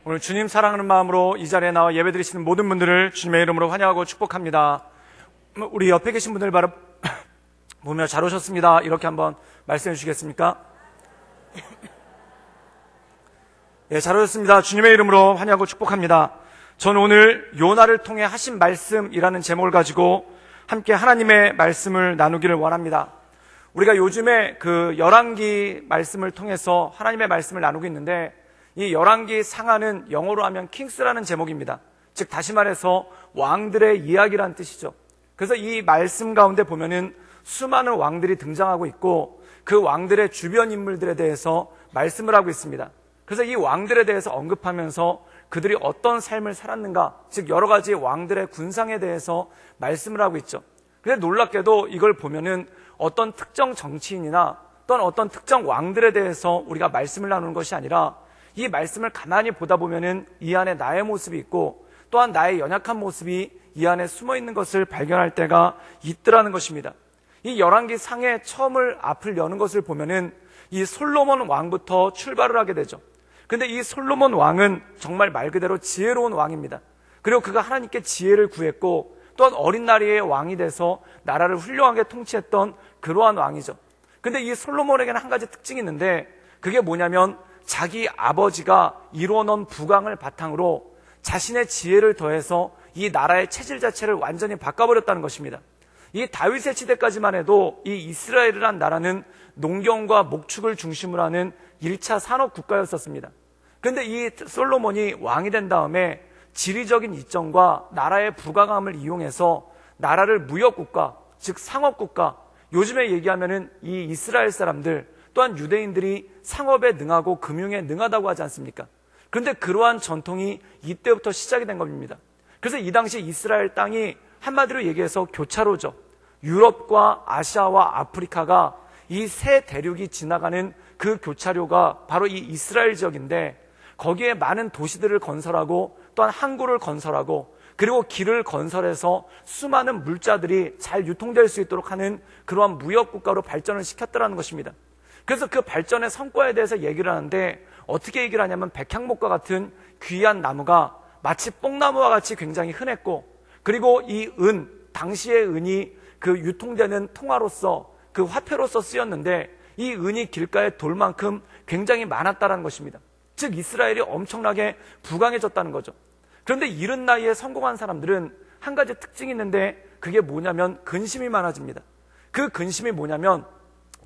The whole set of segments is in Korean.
오늘 주님 사랑하는 마음으로 이 자리에 나와 예배드리시는 모든 분들을 주님의 이름으로 환영하고 축복합니다. 우리 옆에 계신 분들 보며 잘 오셨습니다. 이렇게 한번 말씀해 주시겠습니까? 예, 잘 오셨습니다. 주님의 이름으로 환영하고 축복합니다. 저는 오늘 요나를 통해 하신 말씀이라는 제목을 가지고 함께 하나님의 말씀을 나누기를 원합니다. 우리가 요즘에 그 열왕기 말씀을 통해서 하나님의 말씀을 나누고 있는데, 이 열왕기 상하는 영어로 하면 킹스라는 제목입니다. 즉 다시 말해서 왕들의 이야기란 뜻이죠. 그래서 이 말씀 가운데 보면은 수많은 왕들이 등장하고 있고 그 왕들의 주변 인물들에 대해서 말씀을 하고 있습니다. 그래서 이 왕들에 대해서 언급하면서 그들이 어떤 삶을 살았는가, 즉 여러 가지 왕들의 군상에 대해서 말씀을 하고 있죠. 그런데 놀랍게도 이걸 보면은 어떤 특정 정치인이나 또는 어떤 특정 왕들에 대해서 우리가 말씀을 나누는 것이 아니라 이 말씀을 가만히 보다 보면은 이 안에 나의 모습이 있고 또한 나의 연약한 모습이 이 안에 숨어 있는 것을 발견할 때가 있더라는 것입니다. 이 열왕기 상의 처음을 앞을 여는 것을 보면은 이 솔로몬 왕부터 출발을 하게 되죠. 근데 이 솔로몬 왕은 정말 말 그대로 지혜로운 왕입니다. 그리고 그가 하나님께 지혜를 구했고 또한 어린 나이에 왕이 돼서 나라를 훌륭하게 통치했던 그러한 왕이죠. 근데 이 솔로몬에게는 한 가지 특징이 있는데, 그게 뭐냐면 자기 아버지가 이루어놓은 부강을 바탕으로 자신의 지혜를 더해서 이 나라의 체질 자체를 완전히 바꿔버렸다는 것입니다. 이 다윗의 시대까지만 해도 이 이스라엘이란 나라는 농경과 목축을 중심으로 하는 1차 산업 국가였었습니다. 그런데 이 솔로몬이 왕이 된 다음에 지리적인 이점과 나라의 부강함을 이용해서 나라를 무역국가, 즉 상업국가, 요즘에 얘기하면은 이 이스라엘 사람들 또한 유대인들이 상업에 능하고 금융에 능하다고 하지 않습니까? 그런데 그러한 전통이 이때부터 시작이 된 겁니다. 그래서 이 당시 이스라엘 땅이 한마디로 얘기해서 교차로죠. 유럽과 아시아와 아프리카가 이 세 대륙이 지나가는 그 교차로가 바로 이 이스라엘 지역인데, 거기에 많은 도시들을 건설하고 또한 항구를 건설하고 그리고 길을 건설해서 수많은 물자들이 잘 유통될 수 있도록 하는 그러한 무역국가로 발전을 시켰다는 것입니다. 그래서 그 발전의 성과에 대해서 얘기를 하는데, 어떻게 얘기를 하냐면 백향목과 같은 귀한 나무가 마치 뽕나무와 같이 굉장히 흔했고, 그리고 이 당시의 은이 그 유통되는 통화로서 그 화폐로서 쓰였는데 이 은이 길가에 돌만큼 굉장히 많았다는 것입니다. 즉 이스라엘이 엄청나게 부강해졌다는 거죠. 그런데 이른 나이에 성공한 사람들은 한 가지 특징이 있는데, 그게 뭐냐면 근심이 많아집니다. 그 근심이 뭐냐면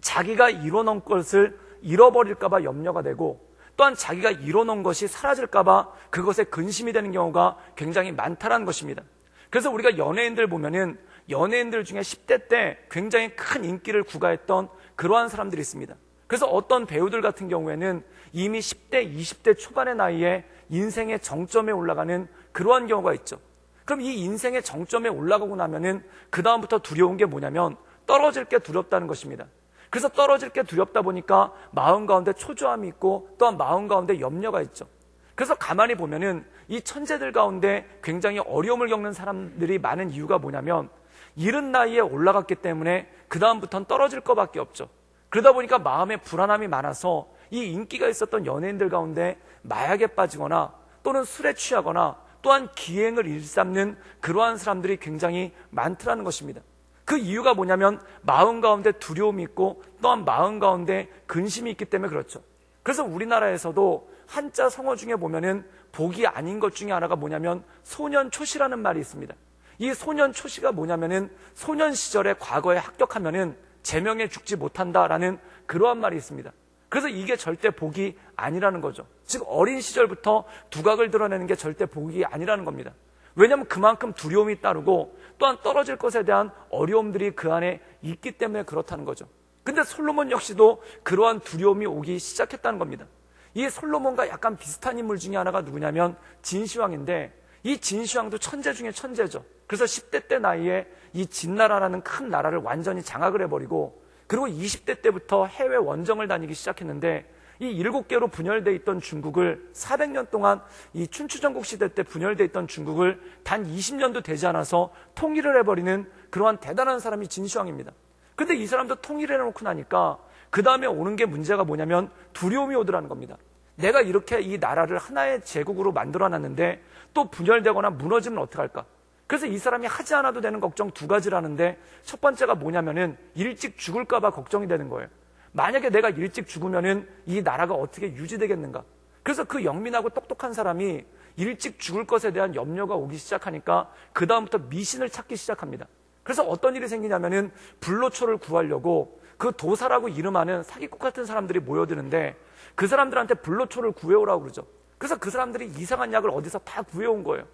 자기가 이뤄놓은 것을 잃어버릴까봐 염려가 되고, 또한 자기가 이뤄놓은 것이 사라질까봐 그것에 근심이 되는 경우가 굉장히 많다는 것입니다. 그래서 우리가 연예인들 보면은 연예인들 중에 10대 때 굉장히 큰 인기를 구가했던 그러한 사람들이 있습니다. 그래서 어떤 배우들 같은 경우에는 이미 10대, 20대 초반의 나이에 인생의 정점에 올라가는 그러한 경우가 있죠. 그럼 이 인생의 정점에 올라가고 나면은 그 다음부터 두려운 게 뭐냐면 떨어질 게 두렵다는 것입니다. 그래서 떨어질 게 두렵다 보니까 마음 가운데 초조함이 있고 또한 마음 가운데 염려가 있죠. 그래서 가만히 보면은 이 천재들 가운데 굉장히 어려움을 겪는 사람들이 많은 이유가 뭐냐면 이른 나이에 올라갔기 때문에 그 다음부터는 떨어질 것밖에 없죠. 그러다 보니까 마음에 불안함이 많아서 이 인기가 있었던 연예인들 가운데 마약에 빠지거나 또는 술에 취하거나 또한 기행을 일삼는 그러한 사람들이 굉장히 많더라는 것입니다. 그 이유가 뭐냐면 마음 가운데 두려움이 있고 또한 마음 가운데 근심이 있기 때문에 그렇죠. 그래서 우리나라에서도 한자 성어 중에 보면은 복이 아닌 것 중에 하나가 뭐냐면 소년초시라는 말이 있습니다. 이 소년초시가 뭐냐면은 소년 시절에 과거에 합격하면은 제명에 죽지 못한다라는 그러한 말이 있습니다. 그래서 이게 절대 복이 아니라는 거죠. 즉 어린 시절부터 두각을 드러내는 게 절대 복이 아니라는 겁니다. 왜냐하면 그만큼 두려움이 따르고 또한 떨어질 것에 대한 어려움들이 그 안에 있기 때문에 그렇다는 거죠. 근데 솔로몬 역시도 그러한 두려움이 오기 시작했다는 겁니다. 이 솔로몬과 약간 비슷한 인물 중에 하나가 누구냐면 진시황인데, 이 진시황도 천재 중에 천재죠. 그래서 10대 때 나이에 이 진나라라는 큰 나라를 완전히 장악을 해버리고, 그리고 20대 때부터 해외 원정을 다니기 시작했는데, 이 7개로 분열되어 있던 중국을 400년 동안 이 춘추전국 시대 때 분열되어 있던 중국을 단 20년도 되지 않아서 통일을 해버리는 그러한 대단한 사람이 진시황입니다. 근데 이 사람도 통일을 해놓고 나니까 그 다음에 오는 게 문제가 뭐냐면 두려움이 오더라는 겁니다. 내가 이렇게 이 나라를 하나의 제국으로 만들어놨는데 또 분열되거나 무너지면 어떡할까? 그래서 이 사람이 하지 않아도 되는 걱정 두 가지라는데, 첫 번째가 뭐냐면은 일찍 죽을까 봐 걱정이 되는 거예요. 만약에 내가 일찍 죽으면은 이 나라가 어떻게 유지되겠는가? 그래서 그 영민하고 똑똑한 사람이 일찍 죽을 것에 대한 염려가 오기 시작하니까 그 다음부터 미신을 찾기 시작합니다. 그래서 어떤 일이 생기냐면은 불로초를 구하려고 그 도사라고 이름하는 사기꾼 같은 사람들이 모여드는데, 그 사람들한테 불로초를 구해오라고 그러죠. 그래서 그 사람들이 이상한 약을 어디서 다 구해온 거예요.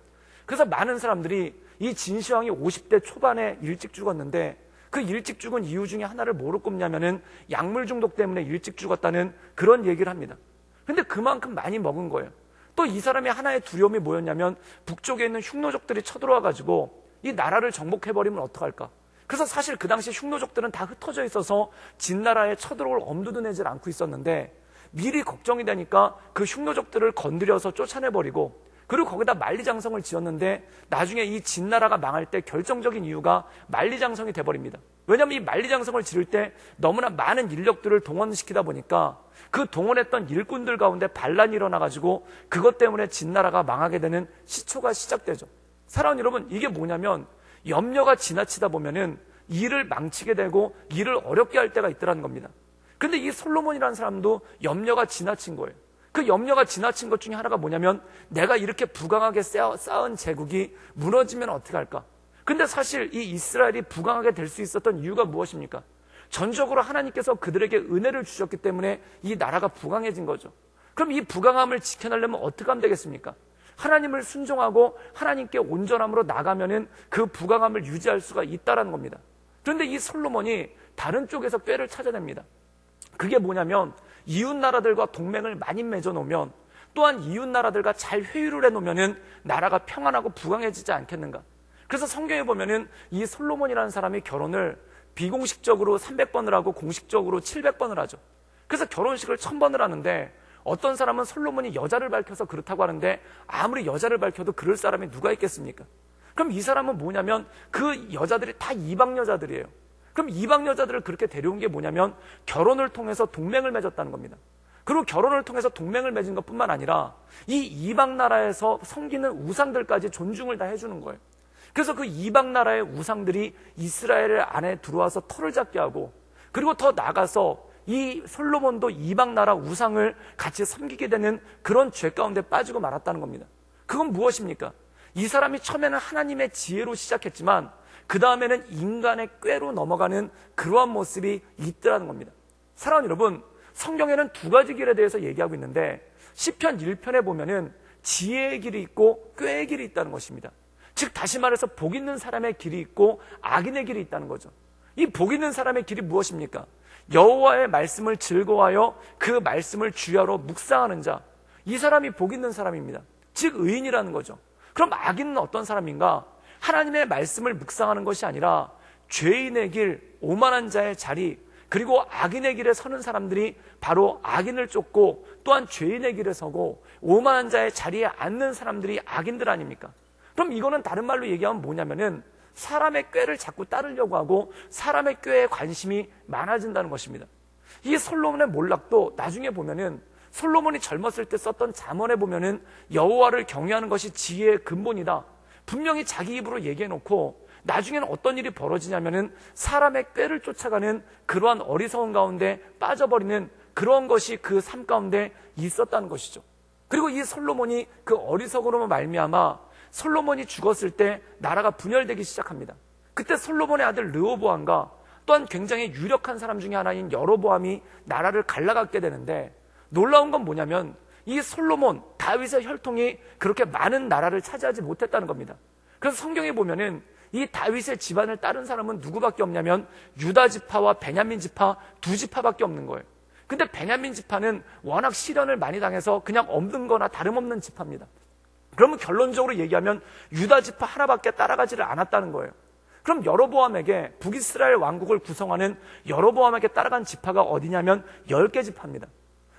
그래서 많은 사람들이 이 진시황이 50대 초반에 일찍 죽었는데, 그 일찍 죽은 이유 중에 하나를 뭐로 꼽냐면은 약물 중독 때문에 일찍 죽었다는 그런 얘기를 합니다. 근데 그만큼 많이 먹은 거예요. 또 이 사람의 하나의 두려움이 뭐였냐면, 북쪽에 있는 흉노족들이 쳐들어와가지고 이 나라를 정복해버리면 어떡할까? 그래서 사실 그 당시 흉노족들은 다 흩어져 있어서 진나라에 쳐들어올 엄두도 내질 않고 있었는데, 미리 걱정이 되니까 그 흉노족들을 건드려서 쫓아내버리고, 그리고 거기다 만리장성을 지었는데, 나중에 이 진나라가 망할 때 결정적인 이유가 만리장성이 돼버립니다. 왜냐하면 이 만리장성을 지을 때 너무나 많은 인력들을 동원시키다 보니까 그 동원했던 일꾼들 가운데 반란이 일어나가지고 그것 때문에 진나라가 망하게 되는 시초가 시작되죠. 사랑하는 여러분, 이게 뭐냐면 염려가 지나치다 보면은 일을 망치게 되고 일을 어렵게 할 때가 있더라는 겁니다. 근데 이 솔로몬이라는 사람도 염려가 지나친 거예요. 그 염려가 지나친 것 중에 하나가 뭐냐면, 내가 이렇게 부강하게 쌓은 제국이 무너지면 어떻게 할까? 근데 사실 이 이스라엘이 부강하게 될 수 있었던 이유가 무엇입니까? 전적으로 하나님께서 그들에게 은혜를 주셨기 때문에 이 나라가 부강해진 거죠. 그럼 이 부강함을 지켜내려면 어떻게 하면 되겠습니까? 하나님을 순종하고 하나님께 온전함으로 나가면은 그 부강함을 유지할 수가 있다라는 겁니다. 그런데 이 솔로몬이 다른 쪽에서 꾀를 찾아냅니다. 그게 뭐냐면, 이웃 나라들과 동맹을 많이 맺어놓으면, 또한 이웃 나라들과 잘 회유를 해놓으면은 나라가 평안하고 부강해지지 않겠는가? 그래서 성경에 보면은 이 솔로몬이라는 사람이 결혼을 비공식적으로 300번을 하고 공식적으로 700번을 하죠. 그래서 결혼식을 1000번을 하는데, 어떤 사람은 솔로몬이 여자를 밝혀서 그렇다고 하는데, 아무리 여자를 밝혀도 그럴 사람이 누가 있겠습니까? 그럼 이 사람은 뭐냐면 그 여자들이 다 이방 여자들이에요. 그럼 이방 여자들을 그렇게 데려온 게 뭐냐면 결혼을 통해서 동맹을 맺었다는 겁니다. 그리고 결혼을 통해서 동맹을 맺은 것뿐만 아니라 이 이방 나라에서 섬기는 우상들까지 존중을 다 해주는 거예요. 그래서 그 이방 나라의 우상들이 이스라엘 안에 들어와서 털을 잡게 하고, 그리고 더 나가서 이 솔로몬도 이방 나라 우상을 같이 섬기게 되는 그런 죄 가운데 빠지고 말았다는 겁니다. 그건 무엇입니까? 이 사람이 처음에는 하나님의 지혜로 시작했지만 그 다음에는 인간의 꾀로 넘어가는 그러한 모습이 있더라는 겁니다. 사랑하는 여러분, 성경에는 두 가지 길에 대해서 얘기하고 있는데, 시편 1편에 보면은 지혜의 길이 있고 꾀의 길이 있다는 것입니다. 즉 다시 말해서 복 있는 사람의 길이 있고 악인의 길이 있다는 거죠. 이 복 있는 사람의 길이 무엇입니까? 여호와의 말씀을 즐거워하여 그 말씀을 주야로 묵상하는 자, 이 사람이 복 있는 사람입니다. 즉 의인이라는 거죠. 그럼 악인은 어떤 사람인가? 하나님의 말씀을 묵상하는 것이 아니라 죄인의 길, 오만한 자의 자리, 그리고 악인의 길에 서는 사람들이 바로 악인을 쫓고, 또한 죄인의 길에 서고 오만한 자의 자리에 앉는 사람들이 악인들 아닙니까? 그럼 이거는 다른 말로 얘기하면 뭐냐면은 사람의 꾀를 자꾸 따르려고 하고 사람의 꾀에 관심이 많아진다는 것입니다. 이 솔로몬의 몰락도 나중에 보면은 솔로몬이 젊었을 때 썼던 잠언에 보면은 여호와를 경외하는 것이 지혜의 근본이다, 분명히 자기 입으로 얘기해놓고, 나중에는 어떤 일이 벌어지냐면은 사람의 꾀를 쫓아가는 그러한 어리석은 가운데 빠져버리는 그런 것이 그 삶 가운데 있었다는 것이죠. 그리고 이 솔로몬이 그 어리석음으로 말미암아 솔로몬이 죽었을 때 나라가 분열되기 시작합니다. 그때 솔로몬의 아들 르호보암과 또한 굉장히 유력한 사람 중에 하나인 여로보암이 나라를 갈라갖게 되는데, 놀라운 건 뭐냐면 이 솔로몬, 다윗의 혈통이 그렇게 많은 나라를 차지하지 못했다는 겁니다. 그래서 성경에 보면은 이 다윗의 집안을 따른 사람은 누구밖에 없냐면 유다 지파와 베냐민 지파 두 지파밖에 없는 거예요. 근데 베냐민 지파는 워낙 시련을 많이 당해서 그냥 없는 거나 다름없는 지파입니다. 그러면 결론적으로 얘기하면 유다 지파 하나밖에 따라가지를 않았다는 거예요. 그럼 여로보암에게, 북이스라엘 왕국을 구성하는 여로보암에게 따라간 지파가 어디냐면 10개 지파입니다.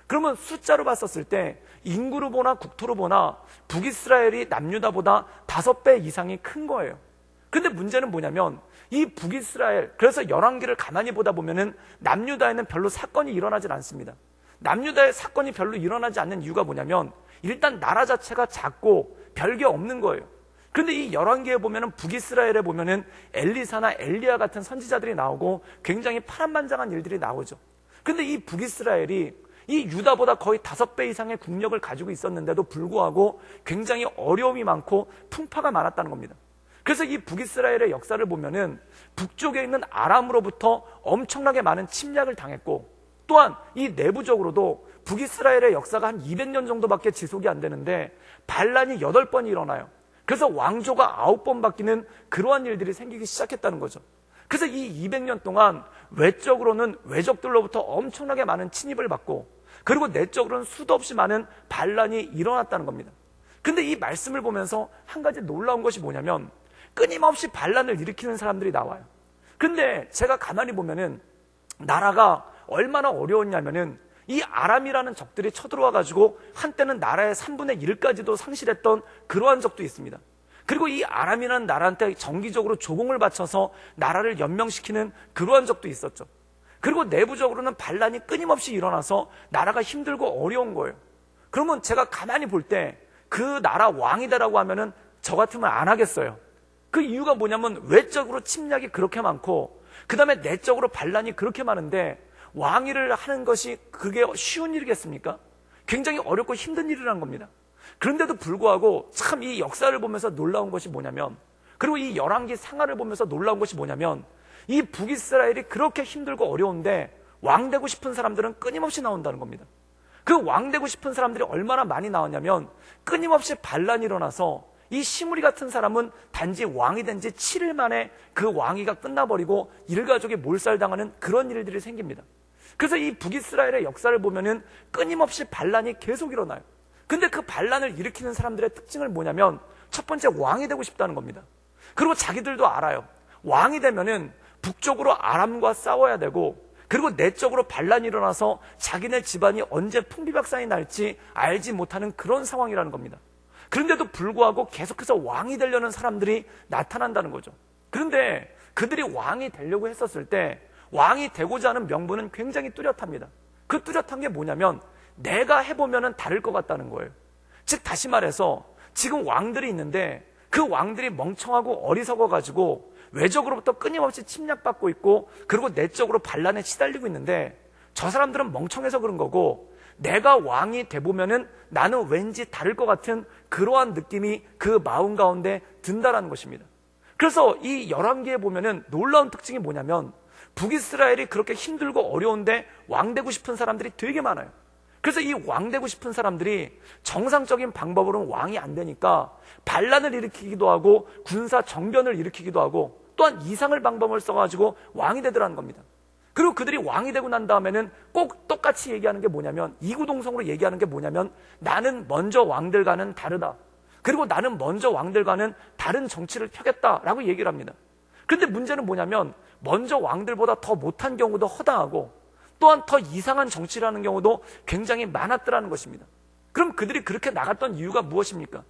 그러면 숫자로 봤었을 때 인구로 보나 국토로 보나 북이스라엘이 남유다보다 5배 이상이 큰 거예요. 근데 문제는 뭐냐면 이 북이스라엘, 그래서 열왕기를 가만히 보다 보면은 남유다에는 별로 사건이 일어나질 않습니다. 남유다의 사건이 별로 일어나지 않는 이유가 뭐냐면 일단 나라 자체가 작고 별게 없는 거예요. 그런데 이 열왕기에 보면은 북이스라엘에 보면은 엘리사나 엘리야 같은 선지자들이 나오고 굉장히 파란만장한 일들이 나오죠. 근데 이 북이스라엘이 이 유다보다 거의 5배 이상의 국력을 가지고 있었는데도 불구하고 굉장히 어려움이 많고 풍파가 많았다는 겁니다. 그래서 이 북이스라엘의 역사를 보면은 북쪽에 있는 아람으로부터 엄청나게 많은 침략을 당했고, 또한 이 내부적으로도 북이스라엘의 역사가 한 200년 정도밖에 지속이 안 되는데 반란이 8번이 일어나요. 그래서 왕조가 9번 바뀌는 그러한 일들이 생기기 시작했다는 거죠. 그래서 이 200년 동안 외적으로는 외적들로부터 엄청나게 많은 침입을 받고, 그리고 내적으로는 수도 없이 많은 반란이 일어났다는 겁니다. 근데 이 말씀을 보면서 한 가지 놀라운 것이 뭐냐면 끊임없이 반란을 일으키는 사람들이 나와요. 근데 제가 가만히 보면은 나라가 얼마나 어려웠냐면은 이 아람이라는 적들이 쳐들어와 가지고 한때는 나라의 3분의 1까지도 상실했던 그러한 적도 있습니다. 그리고 이 아람이라는 나라한테 정기적으로 조공을 바쳐서 나라를 연명시키는 그러한 적도 있었죠. 그리고 내부적으로는 반란이 끊임없이 일어나서 나라가 힘들고 어려운 거예요. 그러면 제가 가만히 볼 때 그 나라 왕이다라고 하면은 저 같으면 안 하겠어요. 그 이유가 뭐냐면 외적으로 침략이 그렇게 많고 그 다음에 내적으로 반란이 그렇게 많은데 왕위를 하는 것이 그게 쉬운 일이겠습니까? 굉장히 어렵고 힘든 일이라는 겁니다. 그런데도 불구하고 참 이 역사를 보면서 놀라운 것이 뭐냐면, 그리고 이 열왕기 상하를 보면서 놀라운 것이 뭐냐면 이 북이스라엘이 그렇게 힘들고 어려운데 왕 되고 싶은 사람들은 끊임없이 나온다는 겁니다. 그 왕 되고 싶은 사람들이 얼마나 많이 나왔냐면 끊임없이 반란이 일어나서 이 시므리 같은 사람은 단지 왕이 된 지 7일 만에 그 왕위가 끝나버리고 일가족이 몰살당하는 그런 일들이 생깁니다. 그래서 이 북이스라엘의 역사를 보면은 끊임없이 반란이 계속 일어나요. 근데 그 반란을 일으키는 사람들의 특징을 뭐냐면 첫 번째, 왕이 되고 싶다는 겁니다. 그리고 자기들도 알아요. 왕이 되면은 북쪽으로 아람과 싸워야 되고, 그리고 내적으로 반란이 일어나서 자기네 집안이 언제 풍비박산이 날지 알지 못하는 그런 상황이라는 겁니다. 그런데도 불구하고 계속해서 왕이 되려는 사람들이 나타난다는 거죠. 그런데 그들이 왕이 되려고 했었을 때 왕이 되고자 하는 명분은 굉장히 뚜렷합니다. 그 뚜렷한 게 뭐냐면 내가 해보면 다를 것 같다는 거예요. 즉 다시 말해서 지금 왕들이 있는데 그 왕들이 멍청하고 어리석어가지고 외적으로부터 끊임없이 침략받고 있고, 그리고 내적으로 반란에 시달리고 있는데 저 사람들은 멍청해서 그런 거고, 내가 왕이 돼보면은 나는 왠지 다를 것 같은 그러한 느낌이 그 마음 가운데 든다라는 것입니다. 그래서 이 열왕기에 보면은 놀라운 특징이 뭐냐면 북이스라엘이 그렇게 힘들고 어려운데 왕 되고 싶은 사람들이 되게 많아요. 그래서 이 왕 되고 싶은 사람들이 정상적인 방법으로는 왕이 안 되니까 반란을 일으키기도 하고 군사 정변을 일으키기도 하고 또한 이상을 방법을 써가지고 왕이 되더라는 겁니다. 그리고 그들이 왕이 되고 난 다음에는 꼭 똑같이 얘기하는 게 뭐냐면, 이구동성으로 얘기하는 게 뭐냐면 나는 먼저 왕들과는 다르다. 그리고 나는 먼저 왕들과는 다른 정치를 펴겠다라고 얘기를 합니다. 그런데 문제는 뭐냐면 먼저 왕들보다 더 못한 경우도 허다하고 또한 더 이상한 정치를 하는 경우도 굉장히 많았더라는 것입니다. 그럼 그들이 그렇게 나갔던 이유가 무엇입니까?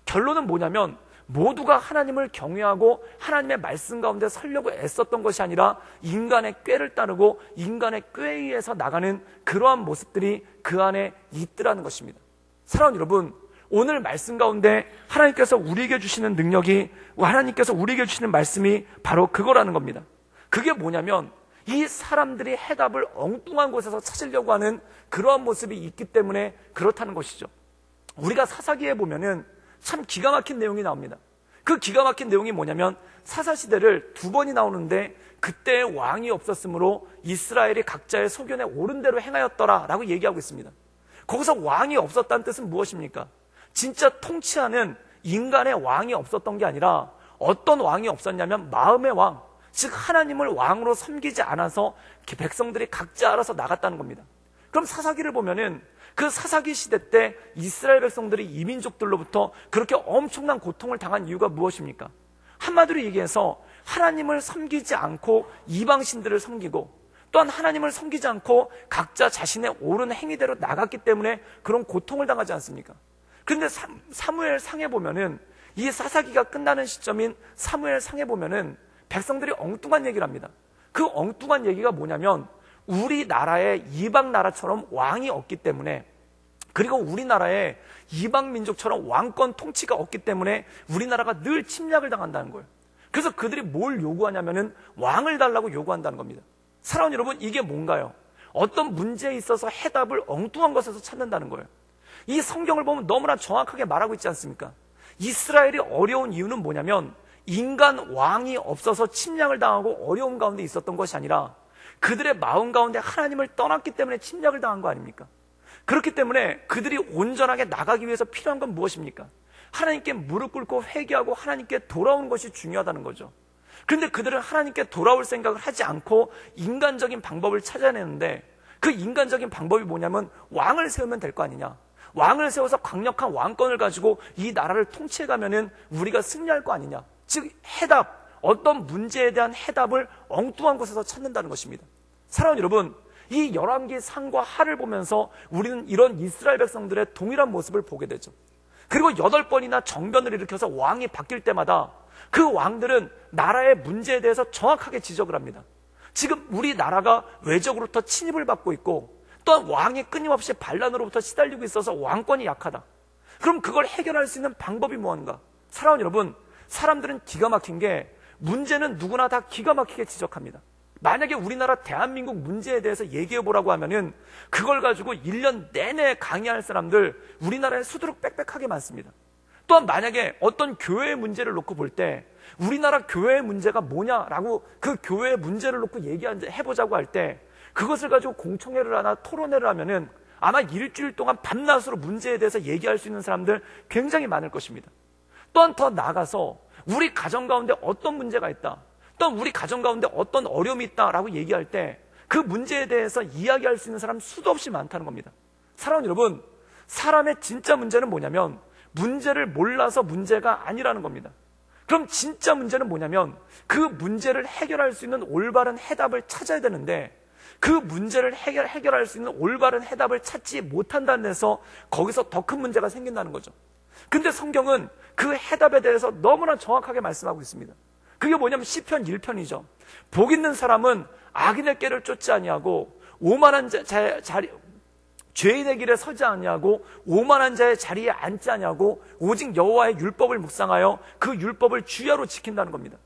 결론은 뭐냐면 모두가 하나님을 경외하고 하나님의 말씀 가운데 서려고 애썼던 것이 아니라 인간의 꾀를 따르고 인간의 꾀에 의해서 나가는 그러한 모습들이 그 안에 있더라는 것입니다. 사랑하는 여러분, 오늘 말씀 가운데 하나님께서 우리에게 주시는 능력이, 하나님께서 우리에게 주시는 말씀이 바로 그거라는 겁니다. 그게 뭐냐면 이 사람들이 해답을 엉뚱한 곳에서 찾으려고 하는 그러한 모습이 있기 때문에 그렇다는 것이죠. 우리가 사사기에 보면은 참 기가 막힌 내용이 나옵니다. 그 기가 막힌 내용이 뭐냐면 사사시대를 2번이 나오는데 그때 왕이 없었으므로 이스라엘이 각자의 소견에 옳은 대로 행하였더라 라고 얘기하고 있습니다. 거기서 왕이 없었다는 뜻은 무엇입니까? 진짜 통치하는 인간의 왕이 없었던 게 아니라 어떤 왕이 없었냐면 마음의 왕, 즉 하나님을 왕으로 섬기지 않아서 백성들이 각자 알아서 나갔다는 겁니다. 그럼 사사기를 보면은 그 사사기 시대 때 이스라엘 백성들이 이민족들로부터 그렇게 엄청난 고통을 당한 이유가 무엇입니까? 한마디로 얘기해서 하나님을 섬기지 않고 이방신들을 섬기고 또한 하나님을 섬기지 않고 각자 자신의 옳은 행위대로 나갔기 때문에 그런 고통을 당하지 않습니까? 그런데 사무엘 상에 보면은 이 사사기가 끝나는 시점인 사무엘 상에 보면은 백성들이 엉뚱한 얘기를 합니다. 그 엉뚱한 얘기가 뭐냐면 우리나라의 이방 나라처럼 왕이 없기 때문에, 그리고 우리나라에 이방 민족처럼 왕권 통치가 없기 때문에 우리나라가 늘 침략을 당한다는 거예요. 그래서 그들이 뭘 요구하냐면은 왕을 달라고 요구한다는 겁니다. 사랑하는 여러분, 이게 뭔가요? 어떤 문제에 있어서 해답을 엉뚱한 것에서 찾는다는 거예요. 이 성경을 보면 너무나 정확하게 말하고 있지 않습니까? 이스라엘이 어려운 이유는 뭐냐면 인간 왕이 없어서 침략을 당하고 어려움 가운데 있었던 것이 아니라 그들의 마음 가운데 하나님을 떠났기 때문에 침략을 당한 거 아닙니까? 그렇기 때문에 그들이 온전하게 나가기 위해서 필요한 건 무엇입니까? 하나님께 무릎 꿇고 회개하고 하나님께 돌아오는 것이 중요하다는 거죠. 그런데 그들은 하나님께 돌아올 생각을 하지 않고 인간적인 방법을 찾아내는데, 그 인간적인 방법이 뭐냐면 왕을 세우면 될 거 아니냐. 왕을 세워서 강력한 왕권을 가지고 이 나라를 통치해가면은 우리가 승리할 거 아니냐. 즉 해답, 어떤 문제에 대한 해답을 엉뚱한 곳에서 찾는다는 것입니다. 사랑하는 여러분, 이 열왕기 상과 하를 보면서 우리는 이런 이스라엘 백성들의 동일한 모습을 보게 되죠. 그리고 8번이나 정변을 일으켜서 왕이 바뀔 때마다 그 왕들은 나라의 문제에 대해서 정확하게 지적을 합니다. 지금 우리나라가 외적으로부터 침입을 받고 있고, 또한 왕이 끊임없이 반란으로부터 시달리고 있어서 왕권이 약하다. 그럼 그걸 해결할 수 있는 방법이 무엇인가? 사랑하는 여러분, 사람들은 기가 막힌 게 문제는 누구나 다 기가 막히게 지적합니다. 만약에 우리나라 대한민국 문제에 대해서 얘기해 보라고 하면은 그걸 가지고 1년 내내 강의할 사람들 우리나라에 수두룩 빽빽하게 많습니다. 또한 만약에 어떤 교회의 문제를 놓고 볼 때 우리나라 교회의 문제가 뭐냐라고 그 교회의 문제를 놓고 얘기해보자고 할 때 그것을 가지고 공청회를 하나 토론회를 하면은 아마 일주일 동안 밤낮으로 문제에 대해서 얘기할 수 있는 사람들 굉장히 많을 것입니다. 또한 더 나아가서 우리 가정 가운데 어떤 문제가 있다, 또한 우리 가정 가운데 어떤 어려움이 있다라고 얘기할 때 그 문제에 대해서 이야기할 수 있는 사람 수도 없이 많다는 겁니다. 사랑하는 여러분, 사람의 진짜 문제는 뭐냐면 문제를 몰라서 문제가 아니라는 겁니다. 그럼 진짜 문제는 뭐냐면 그 문제를 해결할 수 있는 올바른 해답을 찾아야 되는데 그 문제를 해결할 수 있는 올바른 해답을 찾지 못한다는 데서 거기서 더 큰 문제가 생긴다는 거죠. 근데 성경은 그 해답에 대해서 너무나 정확하게 말씀하고 있습니다. 그게 뭐냐면 시편 1편이죠. 복 있는 사람은 악인의 꾀를 쫓지 아니하고 오만한 자리 죄인의 길에 서지 아니하고 오만한 자의 자리에 앉지 아니하고 오직 여호와의 율법을 묵상하여 그 율법을 주야로 지킨다는 겁니다.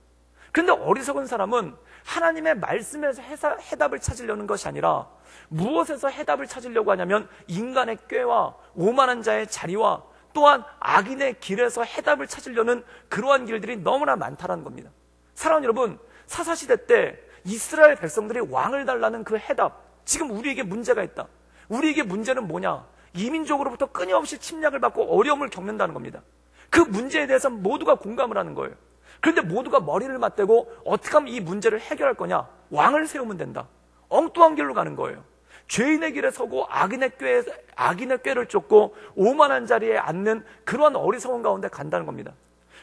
그런데 어리석은 사람은 하나님의 말씀에서 해답을 찾으려는 것이 아니라 무엇에서 해답을 찾으려고 하냐면 인간의 꾀와 오만한 자의 자리와 또한 악인의 길에서 해답을 찾으려는 그러한 길들이 너무나 많다는 겁니다. 사랑하는 여러분, 사사시대 때 이스라엘 백성들이 왕을 달라는 그 해답, 지금 우리에게 문제가 있다. 우리에게 문제는 뭐냐? 이민족으로부터 끊임없이 침략을 받고 어려움을 겪는다는 겁니다. 그 문제에 대해서 모두가 공감을 하는 거예요. 그런데 모두가 머리를 맞대고 어떻게 하면 이 문제를 해결할 거냐? 왕을 세우면 된다. 엉뚱한 길로 가는 거예요. 죄인의 길에 서고 악인의 꾀를 쫓고 오만한 자리에 앉는 그러한 어리석은 가운데 간다는 겁니다.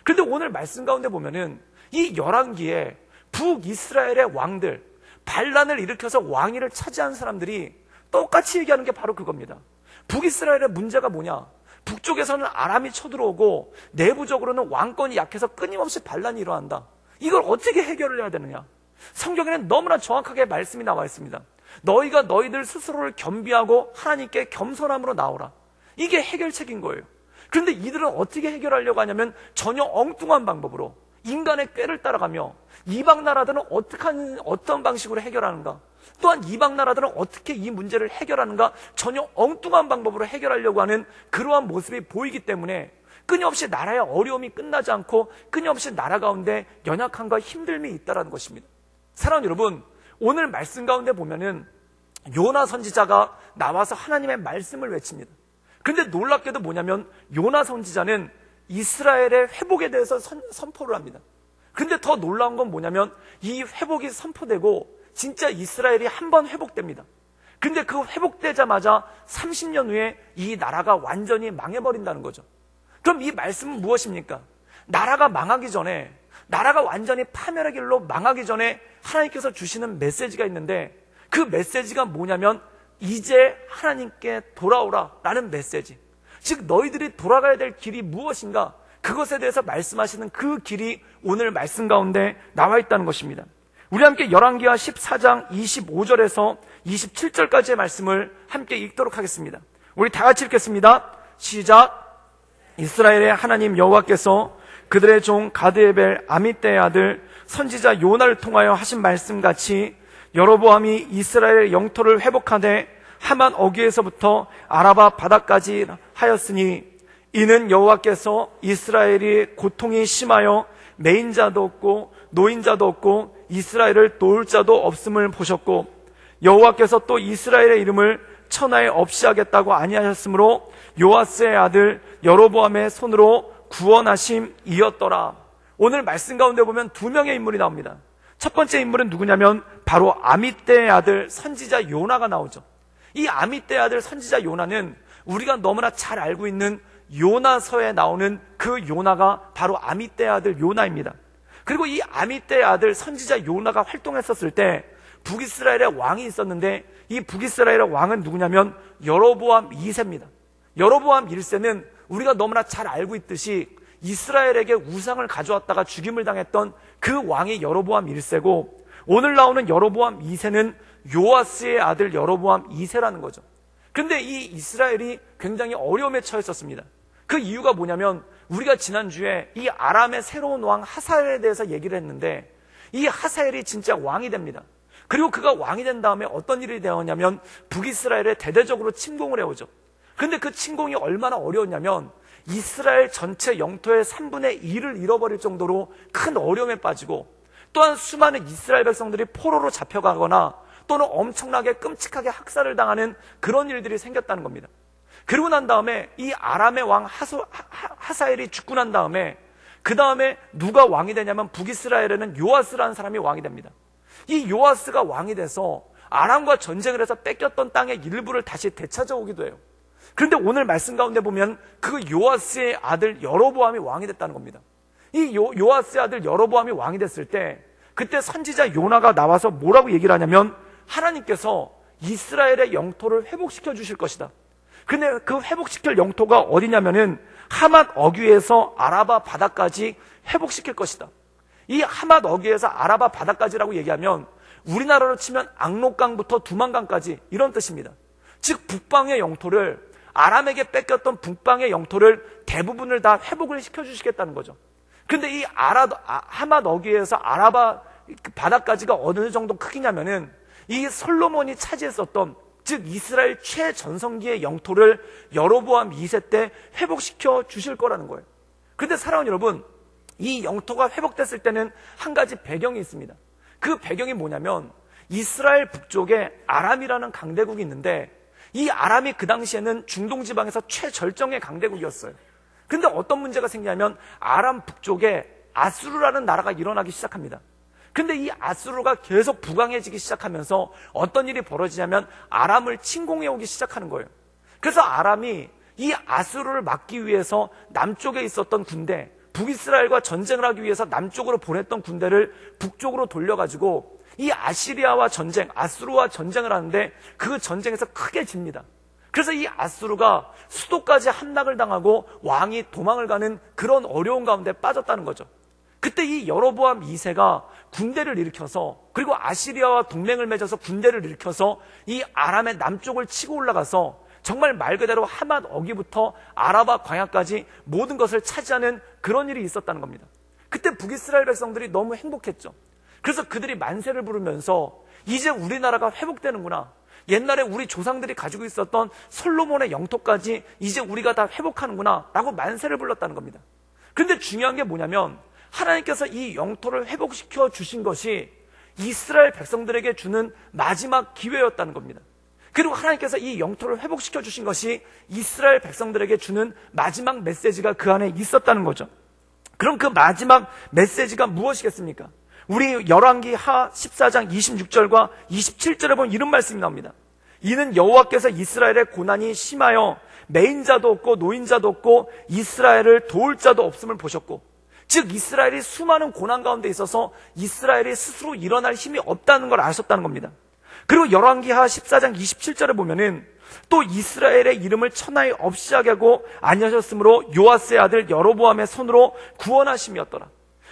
그런데 오늘 말씀 가운데 보면은 이 열왕기에 북이스라엘의 왕들, 반란을 일으켜서 왕위를 차지한 사람들이 똑같이 얘기하는 게 바로 그겁니다. 북이스라엘의 문제가 뭐냐? 북쪽에서는 아람이 쳐들어오고 내부적으로는 왕권이 약해서 끊임없이 반란이 일어난다. 이걸 어떻게 해결을 해야 되느냐? 성경에는 너무나 정확하게 말씀이 나와 있습니다. 너희가 너희들 스스로를 겸비하고 하나님께 겸손함으로 나오라. 이게 해결책인 거예요. 그런데 이들은 어떻게 해결하려고 하냐면 전혀 엉뚱한 방법으로 인간의 꾀를 따라가며 이방 나라들은 어떤 방식으로 해결하는가, 또한 이방 나라들은 어떻게 이 문제를 해결하는가, 전혀 엉뚱한 방법으로 해결하려고 하는 그러한 모습이 보이기 때문에 끊임없이 나라의 어려움이 끝나지 않고 끊임없이 나라 가운데 연약함과 힘듦이 있다는 것입니다. 사랑하는 여러분, 오늘 말씀 가운데 보면은 요나 선지자가 나와서 하나님의 말씀을 외칩니다. 그런데 놀랍게도 뭐냐면 요나 선지자는 이스라엘의 회복에 대해서 선포를 합니다. 근데 더 놀라운 건 뭐냐면 이 회복이 선포되고 진짜 이스라엘이 한 번 회복됩니다. 근데 그 회복되자마자 30년 후에 이 나라가 완전히 망해버린다는 거죠. 그럼 이 말씀은 무엇입니까? 나라가 망하기 전에, 나라가 완전히 파멸의 길로 망하기 전에 하나님께서 주시는 메시지가 있는데 그 메시지가 뭐냐면 이제 하나님께 돌아오라 라는 메시지. 즉 너희들이 돌아가야 될 길이 무엇인가, 그것에 대해서 말씀하시는 그 길이 오늘 말씀 가운데 나와 있다는 것입니다. 우리 함께 열왕기하 14장 25절에서 27절까지의 말씀을 함께 읽도록 하겠습니다. 우리 다 같이 읽겠습니다. 시작. 이스라엘의 하나님 여호와께서 그들의 종 가드에벨 아미떼의 아들 선지자 요나를 통하여 하신 말씀같이 여로보암이 이스라엘의 영토를 회복하되 하만 어귀에서부터 아라바 바다까지 하였으니 이는 여호와께서 이스라엘이 고통이 심하여 매인자도 없고 노인자도 없고 이스라엘을 도울 자도 없음을 보셨고 여호와께서 또 이스라엘의 이름을 천하에 없이 하겠다고 아니하셨으므로 요아스의 아들 여로보암의 손으로 구원하심이었더라. 오늘 말씀 가운데 보면 두 명의 인물이 나옵니다. 첫 번째 인물은 누구냐면 바로 아미떼의 아들 선지자 요나가 나오죠. 이 아미떼의 아들 선지자 요나는 우리가 너무나 잘 알고 있는 요나서에 나오는 그 요나가 바로 아미떼의 아들 요나입니다. 그리고 이 아미떼의 아들 선지자 요나가 활동했었을 때 북이스라엘의 왕이 있었는데 이 북이스라엘의 왕은 누구냐면 여로보암 2세입니다. 여로보암 1세는 우리가 너무나 잘 알고 있듯이 이스라엘에게 우상을 가져왔다가 죽임을 당했던 그 왕이 여로보암 1세고 오늘 나오는 여로보암 2세는 요아스의 아들 여로보암 2세라는 거죠. 그런데 이 이스라엘이 굉장히 어려움에 처했었습니다. 그 이유가 뭐냐면 우리가 지난주에 이 아람의 새로운 왕 하사엘에 대해서 얘기를 했는데 이 하사엘이 진짜 왕이 됩니다. 그리고 그가 왕이 된 다음에 어떤 일이 되었냐면 북이스라엘에 대대적으로 침공을 해오죠. 그런데 그 침공이 얼마나 어려웠냐면 이스라엘 전체 영토의 3분의 2를 잃어버릴 정도로 큰 어려움에 빠지고 또한 수많은 이스라엘 백성들이 포로로 잡혀가거나 또는 엄청나게 끔찍하게 학살을 당하는 그런 일들이 생겼다는 겁니다. 그러고 난 다음에 이 아람의 왕 하사엘이 죽고 난 다음에 그 다음에 누가 왕이 되냐면 북이스라엘에는 요아스라는 사람이 왕이 됩니다. 이 요아스가 왕이 돼서 아람과 전쟁을 해서 뺏겼던 땅의 일부를 다시 되찾아오기도 해요. 그런데 오늘 말씀 가운데 보면 그 요아스의 아들 여로보암이 왕이 됐다는 겁니다. 이 요아스의 아들 여로보암이 왕이 됐을 때 그때 선지자 요나가 나와서 뭐라고 얘기를 하냐면 하나님께서 이스라엘의 영토를 회복시켜 주실 것이다. 근데 그 회복시킬 영토가 어디냐면은 하맛 어귀에서 아라바 바다까지 회복시킬 것이다. 이 하맛 어귀에서 아라바 바다까지라고 얘기하면 우리나라로 치면 압록강부터 두만강까지 이런 뜻입니다. 즉 북방의 영토를 아람에게 뺏겼던 북방의 영토를 대부분을 다 회복을 시켜주시겠다는 거죠. 그런데 이 하맛 어귀에서 아라바 바다까지가 어느 정도 크기냐면은 이 솔로몬이 차지했었던 즉 이스라엘 최전성기의 영토를 여로보암 2세 때 회복시켜 주실 거라는 거예요. 그런데 사랑하는 여러분, 이 영토가 회복됐을 때는 한 가지 배경이 있습니다. 그 배경이 뭐냐면 이스라엘 북쪽에 아람이라는 강대국이 있는데 이 아람이 그 당시에는 중동 지방에서 최절정의 강대국이었어요. 그런데 어떤 문제가 생기냐면 아람 북쪽에 아수르라는 나라가 일어나기 시작합니다. 근데 이 아수르가 계속 부강해지기 시작하면서 어떤 일이 벌어지냐면 아람을 침공해 오기 시작하는 거예요. 그래서 아람이 이 아수르를 막기 위해서 남쪽에 있었던 군대, 북이스라엘과 전쟁을 하기 위해서 남쪽으로 보냈던 군대를 북쪽으로 돌려가지고 이 아시리아와 전쟁, 아수르와 전쟁을 하는데 그 전쟁에서 크게 집니다. 그래서 이 아수르가 수도까지 함락을 당하고 왕이 도망을 가는 그런 어려운 가운데 빠졌다는 거죠. 그때 이 여로보암 2세가 군대를 일으켜서 그리고 아시리아와 동맹을 맺어서 군대를 일으켜서 이 아람의 남쪽을 치고 올라가서 정말 말 그대로 하맛 어귀부터 아라바 광야까지 모든 것을 차지하는 그런 일이 있었다는 겁니다. 그때 북이스라엘 백성들이 너무 행복했죠. 그래서 그들이 만세를 부르면서 이제 우리나라가 회복되는구나. 옛날에 우리 조상들이 가지고 있었던 솔로몬의 영토까지 이제 우리가 다 회복하는구나 라고 만세를 불렀다는 겁니다. 그런데 중요한 게 뭐냐면 하나님께서 이 영토를 회복시켜 주신 것이 이스라엘 백성들에게 주는 마지막 기회였다는 겁니다. 그리고 하나님께서 이 영토를 회복시켜 주신 것이 이스라엘 백성들에게 주는 마지막 메시지가 그 안에 있었다는 거죠. 그럼 그 마지막 메시지가 무엇이겠습니까? 우리 열왕기하 14장 26절과 27절에 보면 이런 말씀이 나옵니다. 이는 여호와께서 이스라엘의 고난이 심하여 매인자도 없고 노인자도 없고 이스라엘을 도울 자도 없음을 보셨고, 즉 이스라엘이 수많은 고난 가운데 있어서 이스라엘이 스스로 일어날 힘이 없다는 걸 아셨다는 겁니다. 그리고 열왕기하 14장 27절에 보면은 또 이스라엘의 이름을 천하에 없이 하게 하고 아니하셨으므로 요아스의 아들 여로보암의 손으로 구원하심이었더라.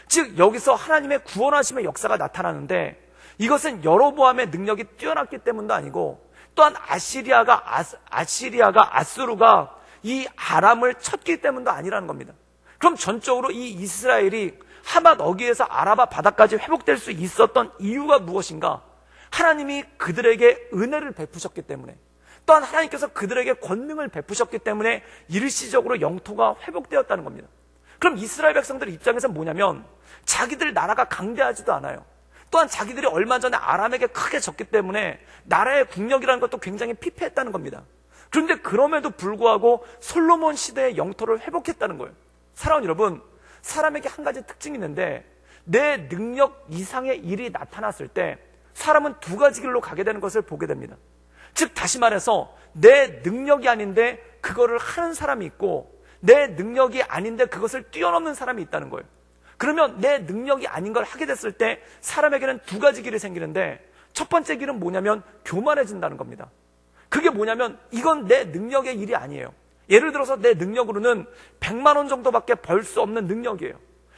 즉 여기서 하나님의 구원하심의 역사가 나타나는데 이것은 여로보암의 능력이 뛰어났기 때문도 아니고, 또한 아수르가 이 아람을 쳤기 때문도 아니라는 겁니다. 그럼 전적으로 이 이스라엘이 하맛 어귀에서 아라바 바다까지 회복될 수 있었던 이유가 무엇인가? 하나님이 그들에게 은혜를 베푸셨기 때문에, 또한 하나님께서 그들에게 권능을 베푸셨기 때문에 일시적으로 영토가 회복되었다는 겁니다. 그럼 이스라엘 백성들 입장에서는 뭐냐면, 자기들 나라가 강대하지도 않아요. 또한 자기들이 얼마 전에 아람에게 크게 졌기 때문에 나라의 국력이라는 것도 굉장히 피폐했다는 겁니다. 그런데 그럼에도 불구하고 솔로몬 시대의 영토를 회복했다는 거예요. 사랑하는 여러분, 사람에게 한 가지 특징이 있는데, 내 능력 이상의 일이 나타났을 때 사람은 두 가지 길로 가게 되는 것을 보게 됩니다. 즉 다시 말해서 내 능력이 아닌데 그거를 하는 사람이 있고, 내 능력이 아닌데 그것을 뛰어넘는 사람이 있다는 거예요. 그러면 내 능력이 아닌 걸 하게 됐을 때 사람에게는 두 가지 길이 생기는데, 첫 번째 길은 뭐냐면 교만해진다는 겁니다. 그게 뭐냐면 이건 내 능력의 일이 아니에요. 예를 들어서 내 능력으로는 100만 원 정도밖에 벌 수 없는 능력이에요.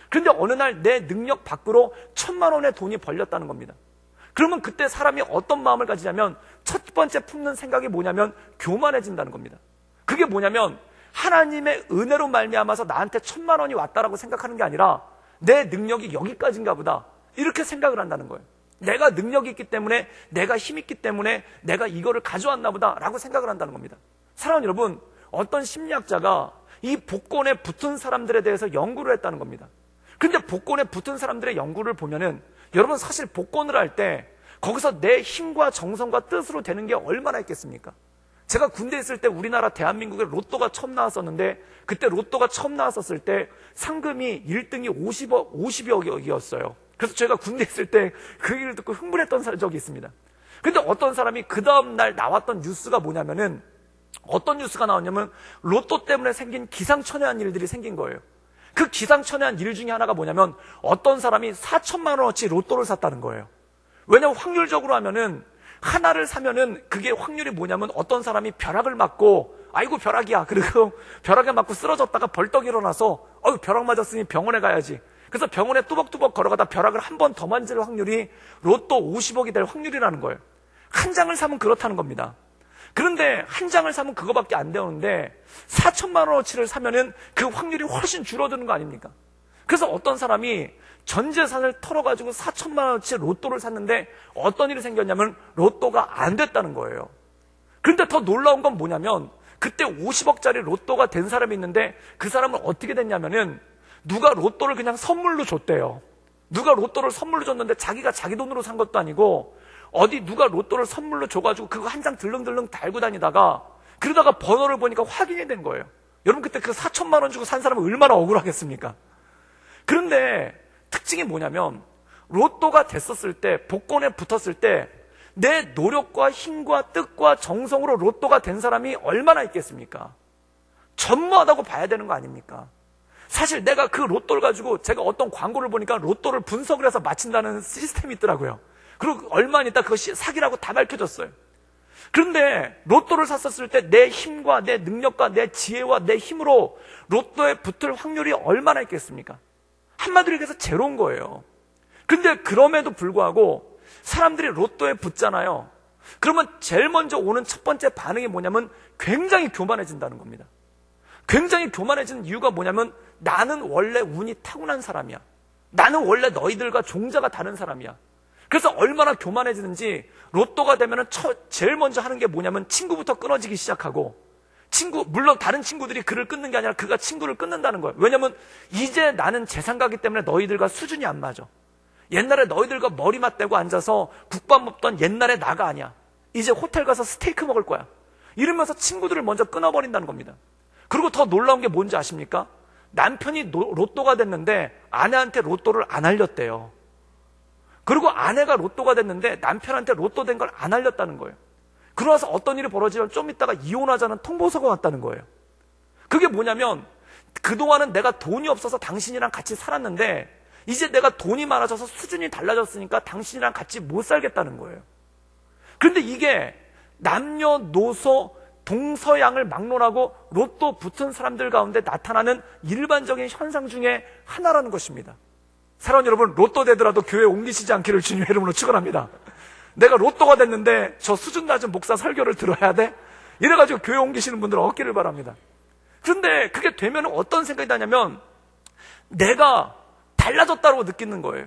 그런데 어느 날 내 능력 밖으로 1000만 원의 돈이 벌렸다는 겁니다. 그러면 그때 사람이 어떤 마음을 가지냐면, 첫 번째 품는 생각이 뭐냐면 교만해진다는 겁니다. 그게 뭐냐면 하나님의 은혜로 말미암아서 나한테 1000만 원이 왔다라고 생각하는 게 아니라, 내 능력이 여기까지인가 보다, 이렇게 생각을 한다는 거예요. 내가 능력이 있기 때문에, 내가 힘이 있기 때문에 내가 이거를 가져왔나 보다 라고 생각을 한다는 겁니다. 사랑하는 여러분, 어떤 심리학자가 이 복권에 붙은 사람들에 대해서 연구를 했다는 겁니다. 그런데 복권에 붙은 사람들의 연구를 보면은, 여러분 사실 복권을 할 때 거기서 내 힘과 정성과 뜻으로 되는 게 얼마나 있겠습니까? 제가 군대에 있을 때 우리나라 대한민국에 로또가 처음 나왔었는데, 그때 로또가 처음 나왔었을 때 상금이 1등이 50억이었어요. 그래서 제가 군대에 있을 때 그 얘기를 듣고 흥분했던 적이 있습니다. 근데 어떤 사람이 그 다음날 나왔던 뉴스가 뭐냐면은, 어떤 뉴스가 나왔냐면 로또 때문에 생긴 기상천외한 일들이 생긴 거예요. 그 기상천외한 일 중에 하나가 뭐냐면, 어떤 사람이 4천만 원어치 로또를 샀다는 거예요. 왜냐면 확률적으로 하면은 하나를 사면은 그게 확률이 뭐냐면, 어떤 사람이 벼락을 맞고, 아이고 벼락이야, 그리고 벼락에 맞고 쓰러졌다가 벌떡 일어나서 벼락 맞았으니 병원에 가야지. 그래서 병원에 뚜벅뚜벅 걸어가다 벼락을 한 번 더 만질 확률이 로또 50억이 될 확률이라는 거예요. 한 장을 사면 그렇다는 겁니다. 그런데 한 장을 사면 그거밖에 안 되는데 4천만 원어치를 사면은 그 확률이 훨씬 줄어드는 거 아닙니까? 그래서 어떤 사람이 전 재산을 털어가지고 4천만 원어치 로또를 샀는데 어떤 일이 생겼냐면 로또가 안 됐다는 거예요. 그런데 더 놀라운 건 뭐냐면, 그때 50억짜리 로또가 된 사람이 있는데 그 사람은 어떻게 됐냐면은, 누가 로또를 그냥 선물로 줬대요. 누가 로또를 선물로 줬는데 자기가 자기 돈으로 산 것도 아니고, 어디 누가 로또를 선물로 줘가지고 그거 한 장 들렁들렁 달고 다니다가, 그러다가 번호를 보니까 확인이 된 거예요. 여러분 그때 그 4천만 원 주고 산 사람은 얼마나 억울하겠습니까? 그런데 특징이 뭐냐면, 로또가 됐었을 때, 복권에 붙었을 때 내 노력과 힘과 뜻과 정성으로 로또가 된 사람이 얼마나 있겠습니까? 전무하다고 봐야 되는 거 아닙니까? 사실 내가 그 로또를 가지고, 제가 어떤 광고를 보니까 로또를 분석을 해서 맞힌다는 시스템이 있더라고요. 그리고 얼마 있다 그것이 사기라고 다 밝혀졌어요. 그런데 로또를 샀었을 때 내 힘과 내 능력과 내 지혜와 내 힘으로 로또에 붙을 확률이 얼마나 있겠습니까? 한마디로 얘기해서 제로인 거예요. 그런데 그럼에도 불구하고 사람들이 로또에 붙잖아요. 그러면 제일 먼저 오는 첫 번째 반응이 뭐냐면 굉장히 교만해진다는 겁니다. 굉장히 교만해지는 이유가 뭐냐면, 나는 원래 운이 타고난 사람이야. 나는 원래 너희들과 종자가 다른 사람이야. 그래서 얼마나 교만해지는지, 로또가 되면은 제일 먼저 하는 게 뭐냐면 친구부터 끊어지기 시작하고, 물론 다른 친구들이 그를 끊는 게 아니라 그가 친구를 끊는다는 거예요. 왜냐면 이제 나는 재산가기 때문에 너희들과 수준이 안 맞아. 옛날에 너희들과 머리 맞대고 앉아서 국밥 먹던 옛날의 나가 아니야. 이제 호텔 가서 스테이크 먹을 거야. 이러면서 친구들을 먼저 끊어버린다는 겁니다. 그리고 더 놀라운 게 뭔지 아십니까? 남편이 로또가 됐는데 아내한테 로또를 안 알렸대요. 그리고 아내가 로또가 됐는데 남편한테 로또 된 걸 안 알렸다는 거예요. 그러나서 어떤 일이 벌어지면 좀 있다가 이혼하자는 통보서가 왔다는 거예요. 그게 뭐냐면, 그동안은 내가 돈이 없어서 당신이랑 같이 살았는데 이제 내가 돈이 많아져서 수준이 달라졌으니까 당신이랑 같이 못 살겠다는 거예요. 그런데 이게 남녀노소 동서양을 막론하고 로또 붙은 사람들 가운데 나타나는 일반적인 현상 중에 하나라는 것입니다. 사랑하는 여러분, 로또 되더라도 교회 옮기시지 않기를 주님의 이름으로 축원합니다. 내가 로또가 됐는데 저 수준 낮은 목사 설교를 들어야 돼? 이래가지고 교회 옮기시는 분들 없기를 바랍니다. 그런데 그게 되면 어떤 생각이 나냐면 내가 달라졌다고 느끼는 거예요.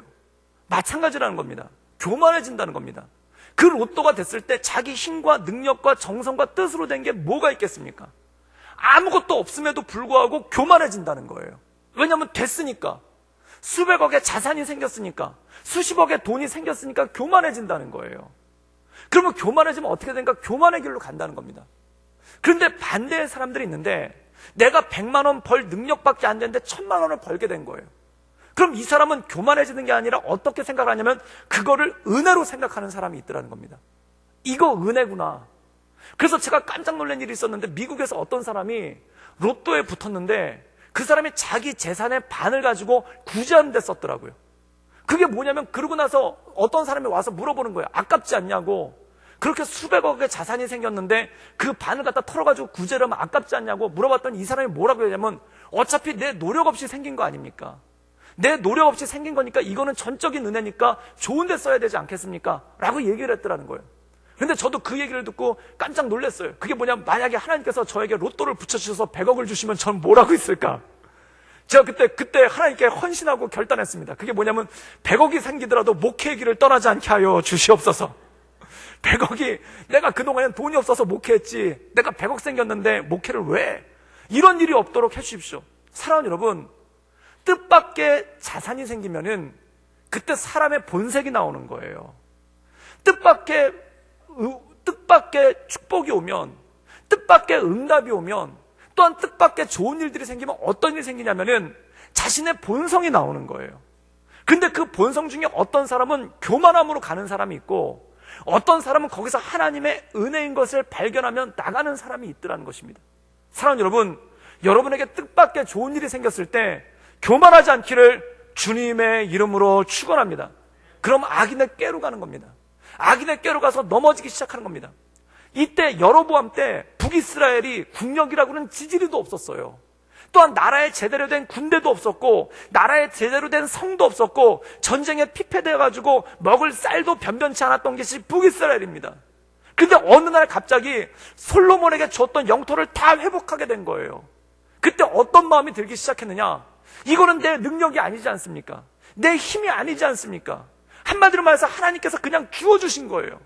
마찬가지라는 겁니다. 교만해진다는 겁니다. 그 로또가 됐을 때 자기 힘과 능력과 정성과 뜻으로 된 게 뭐가 있겠습니까? 아무것도 없음에도 불구하고 교만해진다는 거예요. 왜냐하면 됐으니까. 수백억의 자산이 생겼으니까, 수십억의 돈이 생겼으니까 교만해진다는 거예요. 그러면 교만해지면 어떻게 되는가? 교만의 길로 간다는 겁니다. 그런데 반대의 사람들이 있는데 내가 100만 원 벌 능력밖에 안 되는데 1000만 원을 벌게 된 거예요. 그럼 이 사람은 교만해지는 게 아니라 어떻게 생각하냐면 그거를 은혜로 생각하는 사람이 있더라는 겁니다. 이거 은혜구나. 그래서 제가 깜짝 놀란 일이 있었는데 미국에서 어떤 사람이 로또에 붙었는데 그 사람이 자기 재산의 반을 가지고 구제하는 데 썼더라고요. 그게 뭐냐면 그러고 나서 어떤 사람이 와서 물어보는 거예요. 아깝지 않냐고. 그렇게 수백억의 자산이 생겼는데 그 반을 갖다 털어가지고 구제를 하면 아깝지 않냐고 물어봤더니 이 사람이 뭐라고 했냐면 어차피 내 노력 없이 생긴 거 아닙니까? 내 노력 없이 생긴 거니까 이거는 전적인 은혜니까 좋은 데 써야 되지 않겠습니까? 라고 얘기를 했더라는 거예요. 근데 저도 그 얘기를 듣고 깜짝 놀랐어요. 그게 뭐냐면 만약에 하나님께서 저에게 로또를 붙여주셔서 100억을 주시면 전 뭐라고 있을까? 제가 그때 하나님께 헌신하고 결단했습니다. 그게 뭐냐면 100억이 생기더라도 목회의 길을 떠나지 않게 하여 주시옵소서. 100억이 내가 그동안엔 돈이 없어서 목회했지 내가 100억 생겼는데 목회를 왜? 이런 일이 없도록 해주십시오. 사랑하는 여러분, 뜻밖의 자산이 생기면은 그때 사람의 본색이 나오는 거예요. 뜻밖의 축복이 오면, 뜻밖의 응답이 오면, 또한 뜻밖의 좋은 일들이 생기면 어떤 일이 생기냐면은 자신의 본성이 나오는 거예요. 근데 그 본성 중에 어떤 사람은 교만함으로 가는 사람이 있고 어떤 사람은 거기서 하나님의 은혜인 것을 발견하면 나가는 사람이 있더라는 것입니다. 사랑하는 여러분, 여러분에게 뜻밖의 좋은 일이 생겼을 때 교만하지 않기를 주님의 이름으로 축원합니다. 그럼 악인의 꾀로 가는 겁니다. 악인의 꾀로 가서 넘어지기 시작하는 겁니다. 이때 여로보암 때 북이스라엘이 국력이라고는 지지리도 없었어요. 또한 나라에 제대로 된 군대도 없었고 나라에 제대로 된 성도 없었고 전쟁에 피폐되어가지고 먹을 쌀도 변변치 않았던 것이 북이스라엘입니다. 근데 어느 날 갑자기 솔로몬에게 줬던 영토를 다 회복하게 된 거예요. 그때 어떤 마음이 들기 시작했느냐? 이거는 내 능력이 아니지 않습니까? 내 힘이 아니지 않습니까? 한마디로 말해서 하나님께서 그냥 주어주신 거예요.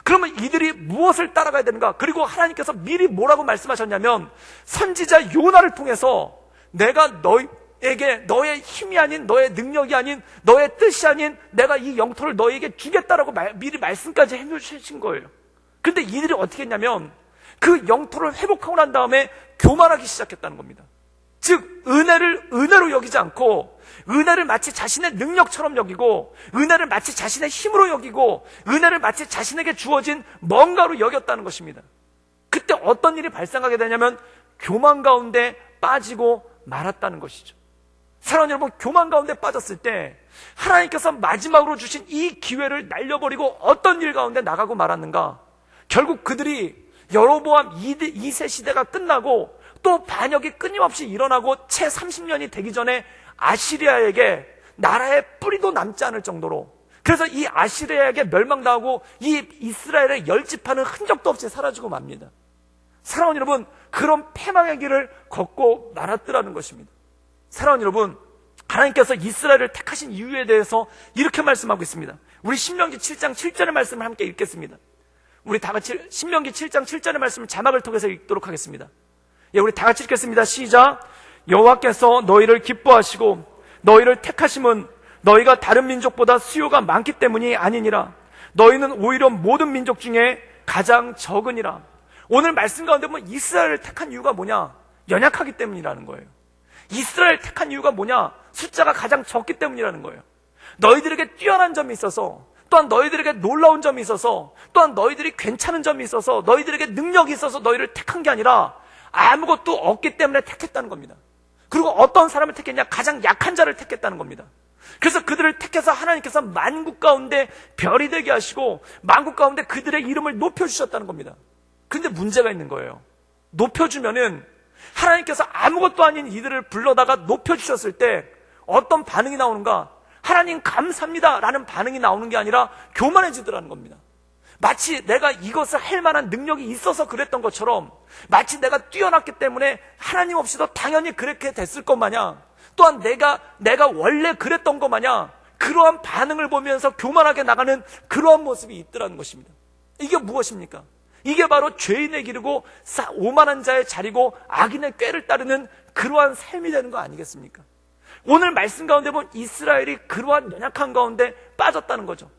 그러면 이들이 무엇을 따라가야 되는가? 그리고 하나님께서 미리 뭐라고 말씀하셨냐면 선지자 요나를 통해서 내가 너에게 너의 힘이 아닌 너의 능력이 아닌 너의 뜻이 아닌 내가 이 영토를 너에게 주겠다라고 미리 말씀까지 해주신 거예요. 그런데 이들이 어떻게 했냐면 그 영토를 회복하고 난 다음에 교만하기 시작했다는 겁니다. 즉 은혜를 은혜로 여기지 않고 은혜를 마치 자신의 능력처럼 여기고 은혜를 마치 자신의 힘으로 여기고 은혜를 마치 자신에게 주어진 뭔가로 여겼다는 것입니다. 그때 어떤 일이 발생하게 되냐면 교만 가운데 빠지고 말았다는 것이죠. 사랑하는 여러분, 교만 가운데 빠졌을 때 하나님께서 마지막으로 주신 이 기회를 날려버리고 어떤 일 가운데 나가고 말았는가? 결국 그들이 여로보암 2세 시대가 끝나고 또 반역이 끊임없이 일어나고 채 30년이 되기 전에 아시리아에게 나라의 뿌리도 남지 않을 정도로, 그래서 이 아시리아에게 멸망당하고 이 이스라엘의 열집하는 흔적도 없이 사라지고 맙니다. 사랑하는 여러분, 그런 패망의 길을 걷고 말았더라는 것입니다. 사랑하는 여러분, 하나님께서 이스라엘을 택하신 이유에 대해서 이렇게 말씀하고 있습니다. 우리 신명기 7장 7절의 말씀을 함께 읽겠습니다. 우리 다 같이 신명기 7장 7절의 말씀을 자막을 통해서 읽도록 하겠습니다. 예, 우리 다 같이 읽겠습니다. 시작. 여호와께서 너희를 기뻐하시고 너희를 택하심은 너희가 다른 민족보다 수요가 많기 때문이 아니니라. 너희는 오히려 모든 민족 중에 가장 적으니라. 오늘 말씀 가운데 보면 이스라엘을 택한 이유가 뭐냐? 연약하기 때문이라는 거예요. 이스라엘 택한 이유가 뭐냐? 숫자가 가장 적기 때문이라는 거예요. 너희들에게 뛰어난 점이 있어서, 또한 너희들에게 놀라운 점이 있어서, 또한 너희들이 괜찮은 점이 있어서, 너희들에게 능력이 있어서 너희를 택한 게 아니라 아무것도 없기 때문에 택했다는 겁니다. 그리고 어떤 사람을 택했냐? 가장 약한 자를 택했다는 겁니다. 그래서 그들을 택해서 하나님께서 만국 가운데 별이 되게 하시고 만국 가운데 그들의 이름을 높여주셨다는 겁니다. 근데 문제가 있는 거예요. 높여주면은 하나님께서 아무것도 아닌 이들을 불러다가 높여주셨을 때 어떤 반응이 나오는가? 하나님 감사합니다 라는 반응이 나오는 게 아니라 교만해지더라는 겁니다. 마치 내가 이것을 할 만한 능력이 있어서 그랬던 것처럼, 마치 내가 뛰어났기 때문에 하나님 없이도 당연히 그렇게 됐을 것 마냥, 또한 내가 원래 그랬던 것 마냥 그러한 반응을 보면서 교만하게 나가는 그러한 모습이 있더라는 것입니다. 이게 무엇입니까? 이게 바로 죄인의 기르고 오만한 자의 자리고 악인의 꾀를 따르는 그러한 삶이 되는 거 아니겠습니까? 오늘 말씀 가운데 보면 이스라엘이 그러한 연약한 가운데 빠졌다는 거죠.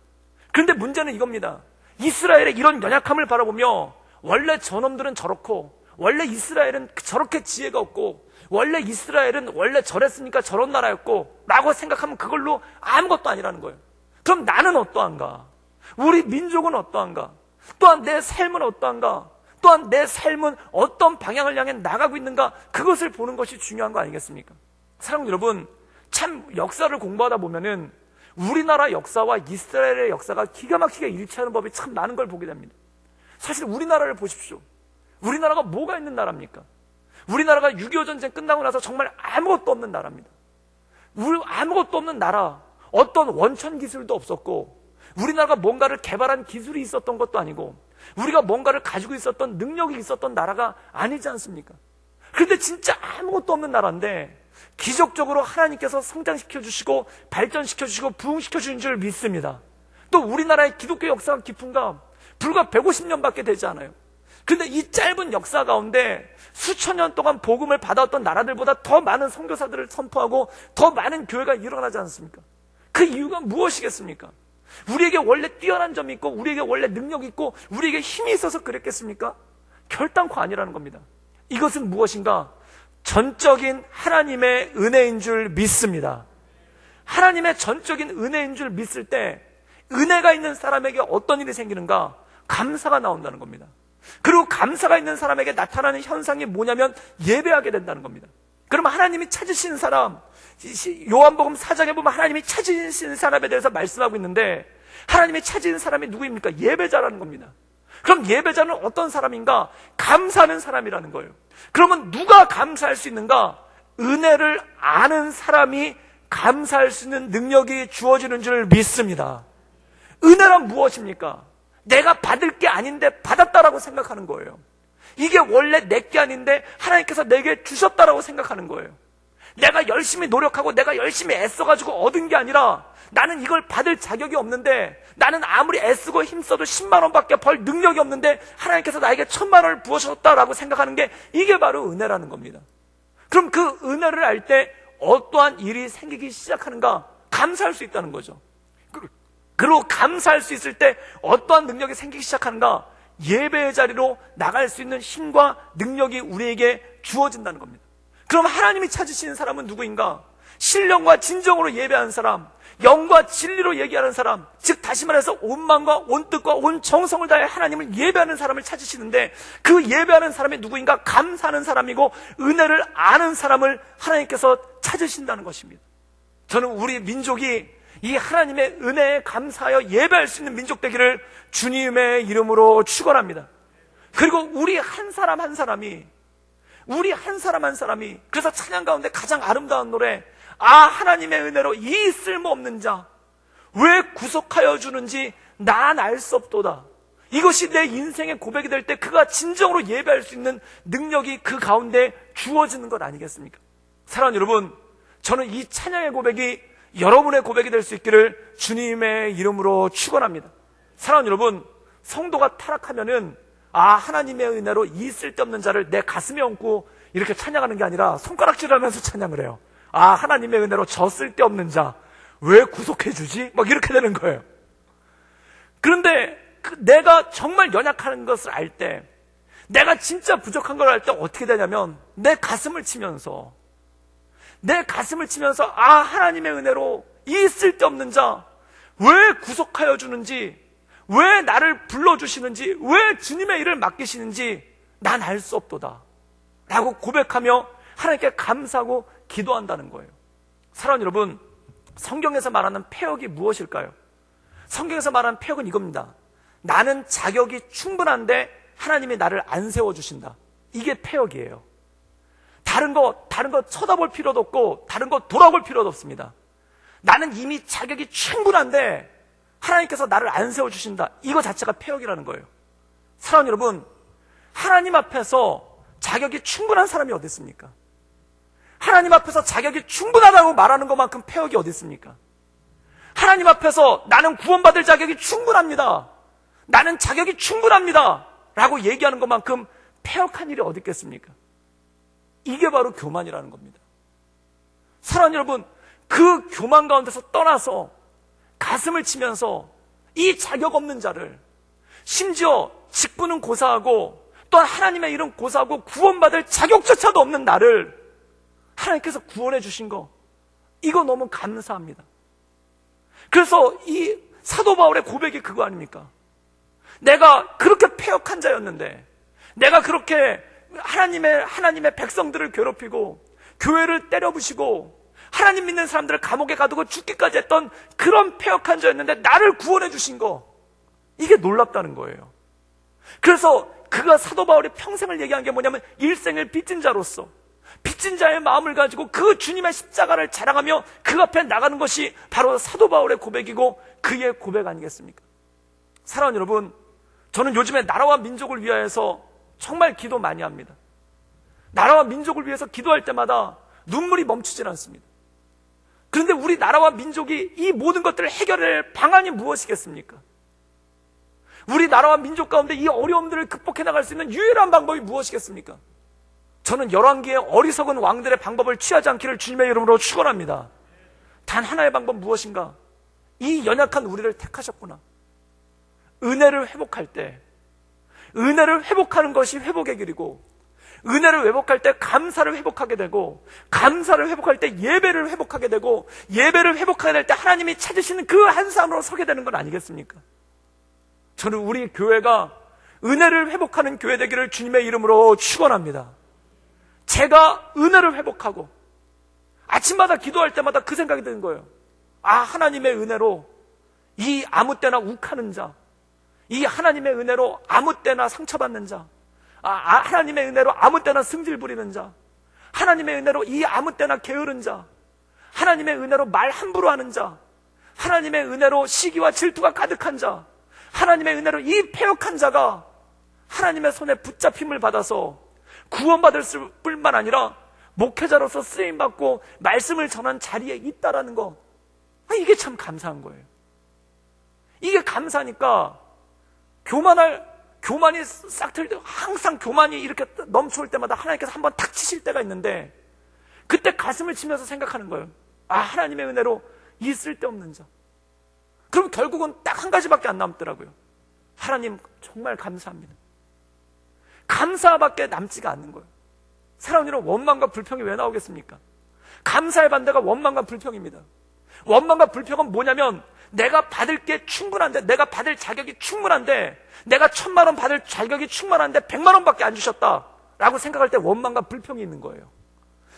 그런데 문제는 이겁니다. 이스라엘의 이런 연약함을 바라보며 원래 저놈들은 저렇고, 원래 이스라엘은 저렇게 지혜가 없고, 원래 이스라엘은 원래 저랬으니까 저런 나라였고 라고 생각하면 그걸로 아무것도 아니라는 거예요. 그럼 나는 어떠한가? 우리 민족은 어떠한가? 또한 내 삶은 어떠한가? 또한 내 삶은 어떤 방향을 향해 나가고 있는가? 그것을 보는 것이 중요한 거 아니겠습니까? 사랑하는 여러분, 참 역사를 공부하다 보면은 우리나라 역사와 이스라엘의 역사가 기가 막히게 일치하는 법이 참 많은 걸 보게 됩니다. 사실 우리나라를 보십시오. 우리나라가 뭐가 있는 나라입니까? 우리나라가 6.25 전쟁 끝나고 나서 정말 아무것도 없는 나라입니다. 아무것도 없는 나라, 어떤 원천 기술도 없었고, 우리나라가 뭔가를 개발한 기술이 있었던 것도 아니고, 우리가 뭔가를 가지고 있었던 능력이 있었던 나라가 아니지 않습니까? 그런데 진짜 아무것도 없는 나라인데 기적적으로 하나님께서 성장시켜 주시고 발전시켜 주시고 부흥시켜 주신 줄 믿습니다. 또 우리나라의 기독교 역사가 깊은가? 불과 150년밖에 되지 않아요. 그런데 이 짧은 역사 가운데 수천 년 동안 복음을 받아왔던 나라들보다 더 많은 선교사들을 선포하고 더 많은 교회가 일어나지 않습니까? 그 이유가 무엇이겠습니까? 우리에게 원래 뛰어난 점이 있고, 우리에게 원래 능력이 있고, 우리에게 힘이 있어서 그랬겠습니까? 결단코 아니라는 겁니다. 이것은 무엇인가? 전적인 하나님의 은혜인 줄 믿습니다. 하나님의 전적인 은혜인 줄 믿을 때 은혜가 있는 사람에게 어떤 일이 생기는가? 감사가 나온다는 겁니다. 그리고 감사가 있는 사람에게 나타나는 현상이 뭐냐면 예배하게 된다는 겁니다. 그럼 하나님이 찾으시는 사람, 요한복음 4장에 보면 하나님이 찾으시는 사람에 대해서 말씀하고 있는데, 하나님이 찾으시는 사람이 누구입니까? 예배자라는 겁니다. 그럼 예배자는 어떤 사람인가? 감사하는 사람이라는 거예요. 그러면 누가 감사할 수 있는가? 은혜를 아는 사람이 감사할 수 있는 능력이 주어지는 줄 믿습니다. 은혜란 무엇입니까? 내가 받을 게 아닌데 받았다라고 생각하는 거예요. 이게 원래 내 게 아닌데 하나님께서 내게 주셨다라고 생각하는 거예요. 내가 열심히 노력하고 내가 열심히 애써가지고 얻은 게 아니라 나는 이걸 받을 자격이 없는데, 나는 아무리 애쓰고 힘써도 10만 원밖에 벌 능력이 없는데 하나님께서 나에게 1000만 원을 부어주셨다라고 생각하는 게, 이게 바로 은혜라는 겁니다. 그럼 그 은혜를 알 때 어떠한 일이 생기기 시작하는가? 감사할 수 있다는 거죠. 그리고 감사할 수 있을 때 어떠한 능력이 생기기 시작하는가? 예배의 자리로 나갈 수 있는 힘과 능력이 우리에게 주어진다는 겁니다. 그럼 하나님이 찾으시는 사람은 누구인가? 신령과 진정으로 예배하는 사람, 영과 진리로 얘기하는 사람, 즉 다시 말해서 온 마음과 온 뜻과 온 정성을 다해 하나님을 예배하는 사람을 찾으시는데, 그 예배하는 사람이 누구인가? 감사하는 사람이고 은혜를 아는 사람을 하나님께서 찾으신다는 것입니다. 저는 우리 민족이 이 하나님의 은혜에 감사하여 예배할 수 있는 민족 되기를 주님의 이름으로 축원합니다. 그리고 우리 한 사람 한 사람이, 그래서 찬양 가운데 가장 아름다운 노래, 하나님의 은혜로 이 쓸모없는 자 왜 구속하여 주는지 난 알 수 없도다. 이것이 내 인생의 고백이 될 때 그가 진정으로 예배할 수 있는 능력이 그 가운데 주어지는 것 아니겠습니까? 사랑하는 여러분, 저는 이 찬양의 고백이 여러분의 고백이 될 수 있기를 주님의 이름으로 축원합니다. 사랑하는 여러분, 성도가 타락하면은 하나님의 은혜로 이 쓸데없는 자를 내 가슴에 얹고 이렇게 찬양하는 게 아니라 손가락질하면서 찬양을 해요. 하나님의 은혜로 저 쓸데없는 자 왜 구속해 주지? 막 이렇게 되는 거예요. 그런데 내가 정말 연약한 것을 알 때, 내가 진짜 부족한 걸 알 때 어떻게 되냐면 내 가슴을 치면서 하나님의 은혜로 이 쓸데없는 자 왜 구속하여 주는지, 왜 나를 불러주시는지, 왜 주님의 일을 맡기시는지 난 알 수 없도다 라고 고백하며 하나님께 감사하고 기도한다는 거예요. 사랑하는 여러분, 성경에서 말하는 폐역이 무엇일까요? 성경에서 말하는 폐역은 이겁니다. 나는 자격이 충분한데 하나님이 나를 안 세워주신다. 이게 폐역이에요. 다른 거 쳐다볼 필요도 없고 다른 거 돌아볼 필요도 없습니다. 나는 이미 자격이 충분한데 하나님께서 나를 안 세워주신다. 이거 자체가 폐역이라는 거예요. 사랑하는 여러분, 하나님 앞에서 자격이 충분한 사람이 어디 있습니까? 하나님 앞에서 자격이 충분하다고 말하는 것만큼 폐역이 어디 있습니까? 하나님 앞에서 나는 구원받을 자격이 충분합니다, 나는 자격이 충분합니다 라고 얘기하는 것만큼 폐역한 일이 어디 있겠습니까? 이게 바로 교만이라는 겁니다. 사랑하는 여러분, 그 교만 가운데서 떠나서 가슴을 치면서 이 자격 없는 자를, 심지어 직분은 고사하고 또한 하나님의 이름 고사하고 구원받을 자격조차도 없는 나를 하나님께서 구원해 주신 거, 이거 너무 감사합니다. 그래서 이 사도 바울의 고백이 그거 아닙니까? 내가 그렇게 패역한 자였는데, 내가 그렇게 하나님의 백성들을 괴롭히고 교회를 때려부시고 하나님 믿는 사람들을 감옥에 가두고 죽기까지 했던 그런 패역한 자였는데 나를 구원해 주신 거, 이게 놀랍다는 거예요. 그래서 그가 사도 바울이 평생을 얘기한 게 뭐냐면, 일생을 빚진 자로서 빚진 자의 마음을 가지고 그 주님의 십자가를 자랑하며 그 앞에 나가는 것이 바로 사도 바울의 고백이고 그의 고백 아니겠습니까? 사랑하는 여러분, 저는 요즘에 나라와 민족을 위하여서 정말 기도 많이 합니다. 나라와 민족을 위해서 기도할 때마다 눈물이 멈추질 않습니다. 그런데 우리 나라와 민족이 이 모든 것들을 해결할 방안이 무엇이겠습니까? 우리 나라와 민족 가운데 이 어려움들을 극복해 나갈 수 있는 유일한 방법이 무엇이겠습니까? 저는 열왕기의 어리석은 왕들의 방법을 취하지 않기를 주님의 이름으로 축원합니다. 단 하나의 방법 무엇인가? 이 연약한 우리를 택하셨구나. 은혜를 회복할 때, 은혜를 회복하는 것이 회복의 길이고, 은혜를 회복할 때 감사를 회복하게 되고, 감사를 회복할 때 예배를 회복하게 되고, 예배를 회복하게 될 때 하나님이 찾으시는 그 한 사람으로 서게 되는 건 아니겠습니까? 저는 우리 교회가 은혜를 회복하는 교회 되기를 주님의 이름으로 축원합니다. 제가 은혜를 회복하고 아침마다 기도할 때마다 그 생각이 드는 거예요. 아, 하나님의 은혜로 이 아무 때나 욱하는 자, 이 하나님의 은혜로 아무 때나 상처받는 자, 하나님의 은혜로 아무 때나 승질 부리는 자, 하나님의 은혜로 이 아무 때나 게으른 자, 하나님의 은혜로 말 함부로 하는 자, 하나님의 은혜로 시기와 질투가 가득한 자, 하나님의 은혜로 이 패역한 자가 하나님의 손에 붙잡힘을 받아서 구원받을 뿐만 아니라 목회자로서 쓰임받고 말씀을 전한 자리에 있다라는 거, 이게 참 감사한 거예요. 이게 감사하니까 교만이 싹 틀 때, 항상 교만이 이렇게 넘쳐올 때마다 하나님께서 한번 탁 치실 때가 있는데, 그때 가슴을 치면서 생각하는 거예요. 아, 하나님의 은혜로 이 쓸데없는 자. 그럼 결국은 딱 한 가지밖에 안 남더라고요. 하나님 정말 감사합니다. 감사밖에 남지가 않는 거예요. 사랑하는 여러분, 원망과 불평이 왜 나오겠습니까? 감사의 반대가 원망과 불평입니다. 원망과 불평은 뭐냐면, 내가 받을 게 충분한데, 내가 받을 자격이 충분한데, 내가 1,000만 원 받을 자격이 충분한데 100만 원밖에 안 주셨다 라고 생각할 때 원망과 불평이 있는 거예요.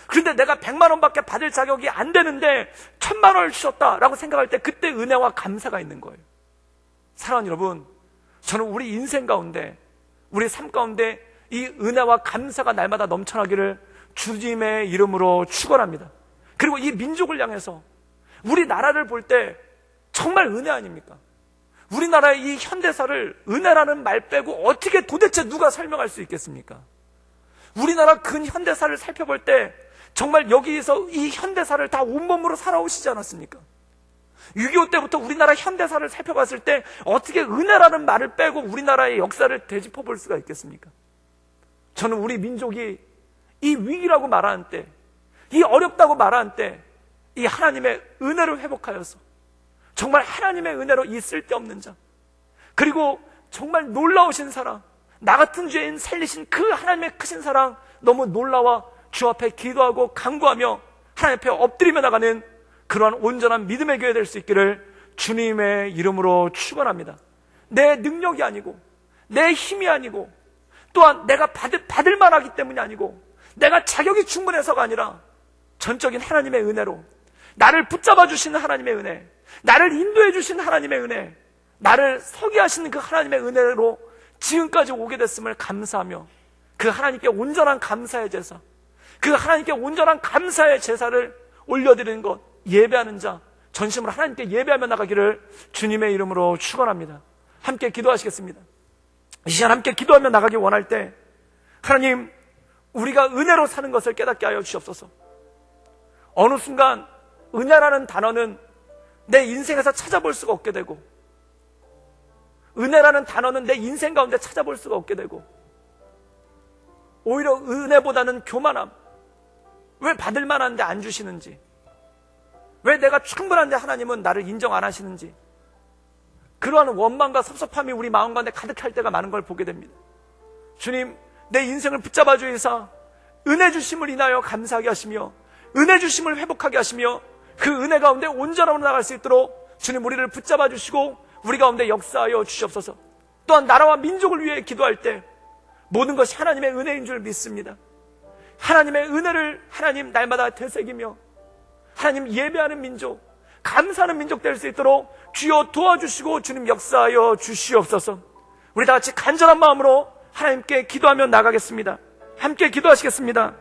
그런데 내가 100만 원밖에 받을 자격이 안 되는데 1,000만 원을 주셨다 라고 생각할 때 그때 은혜와 감사가 있는 거예요. 사랑하는 여러분, 저는 우리 인생 가운데, 우리 삶 가운데 이 은혜와 감사가 날마다 넘쳐나기를 주님의 이름으로 축원합니다. 그리고 이 민족을 향해서, 우리 나라를 볼 때 정말 은혜 아닙니까? 우리나라의 이 현대사를 은혜라는 말 빼고 어떻게 도대체 누가 설명할 수 있겠습니까? 우리나라 근현대사를 살펴볼 때 정말 여기서 이 현대사를 다 온몸으로 살아오시지 않았습니까? 6.25 때부터 우리나라 현대사를 살펴봤을 때 어떻게 은혜라는 말을 빼고 우리나라의 역사를 되짚어 볼 수가 있겠습니까? 저는 우리 민족이 이 위기라고 말하는 때, 이 어렵다고 말하는 때, 이 하나님의 은혜를 회복하여서 정말 하나님의 은혜로 이 쓸데없는 자, 그리고 정말 놀라우신 사랑, 나 같은 죄인 살리신 그 하나님의 크신 사랑 너무 놀라워 주 앞에 기도하고 간구하며 하나님 앞에 엎드리며 나가는 그러한 온전한 믿음의 교회 될 수 있기를 주님의 이름으로 축원합니다. 내 능력이 아니고, 내 힘이 아니고, 또한 내가 받을 만하기 때문이 아니고, 내가 자격이 충분해서가 아니라 전적인 하나님의 은혜로, 나를 붙잡아 주시는 하나님의 은혜, 나를 인도해 주시는 하나님의 은혜, 나를 서게 하시는 그 하나님의 은혜로 지금까지 오게 됐음을 감사하며 그 하나님께 온전한 감사의 제사, 그 하나님께 온전한 감사의 제사를 올려드리는 것, 예배하는 자, 전심으로 하나님께 예배하며 나가기를 주님의 이름으로 축원합니다. 함께 기도하시겠습니다. 이 시간 함께 기도하며 나가기 원할 때 하나님, 우리가 은혜로 사는 것을 깨닫게 하여 주시옵소서. 어느 순간 은혜라는 단어는 내 인생에서 찾아볼 수가 없게 되고, 은혜라는 단어는 내 인생 가운데 찾아볼 수가 없게 되고, 오히려 은혜보다는 교만함, 왜 받을 만한데 안 주시는지, 왜 내가 충분한데 하나님은 나를 인정 안 하시는지, 그러한 원망과 섭섭함이 우리 마음 가운데 가득할 때가 많은 걸 보게 됩니다. 주님, 내 인생을 붙잡아 주시사 은혜 주심을 인하여 감사하게 하시며 은혜 주심을 회복하게 하시며 그 은혜 가운데 온전함으로 나갈 수 있도록 주님 우리를 붙잡아 주시고 우리 가운데 역사하여 주시옵소서. 또한 나라와 민족을 위해 기도할 때 모든 것이 하나님의 은혜인 줄 믿습니다. 하나님의 은혜를 하나님 날마다 되새기며 하나님 예배하는 민족, 감사하는 민족 될 수 있도록 주여 도와주시고 주님 역사하여 주시옵소서. 우리 다 같이 간절한 마음으로 하나님께 기도하며 나가겠습니다. 함께 기도하시겠습니다.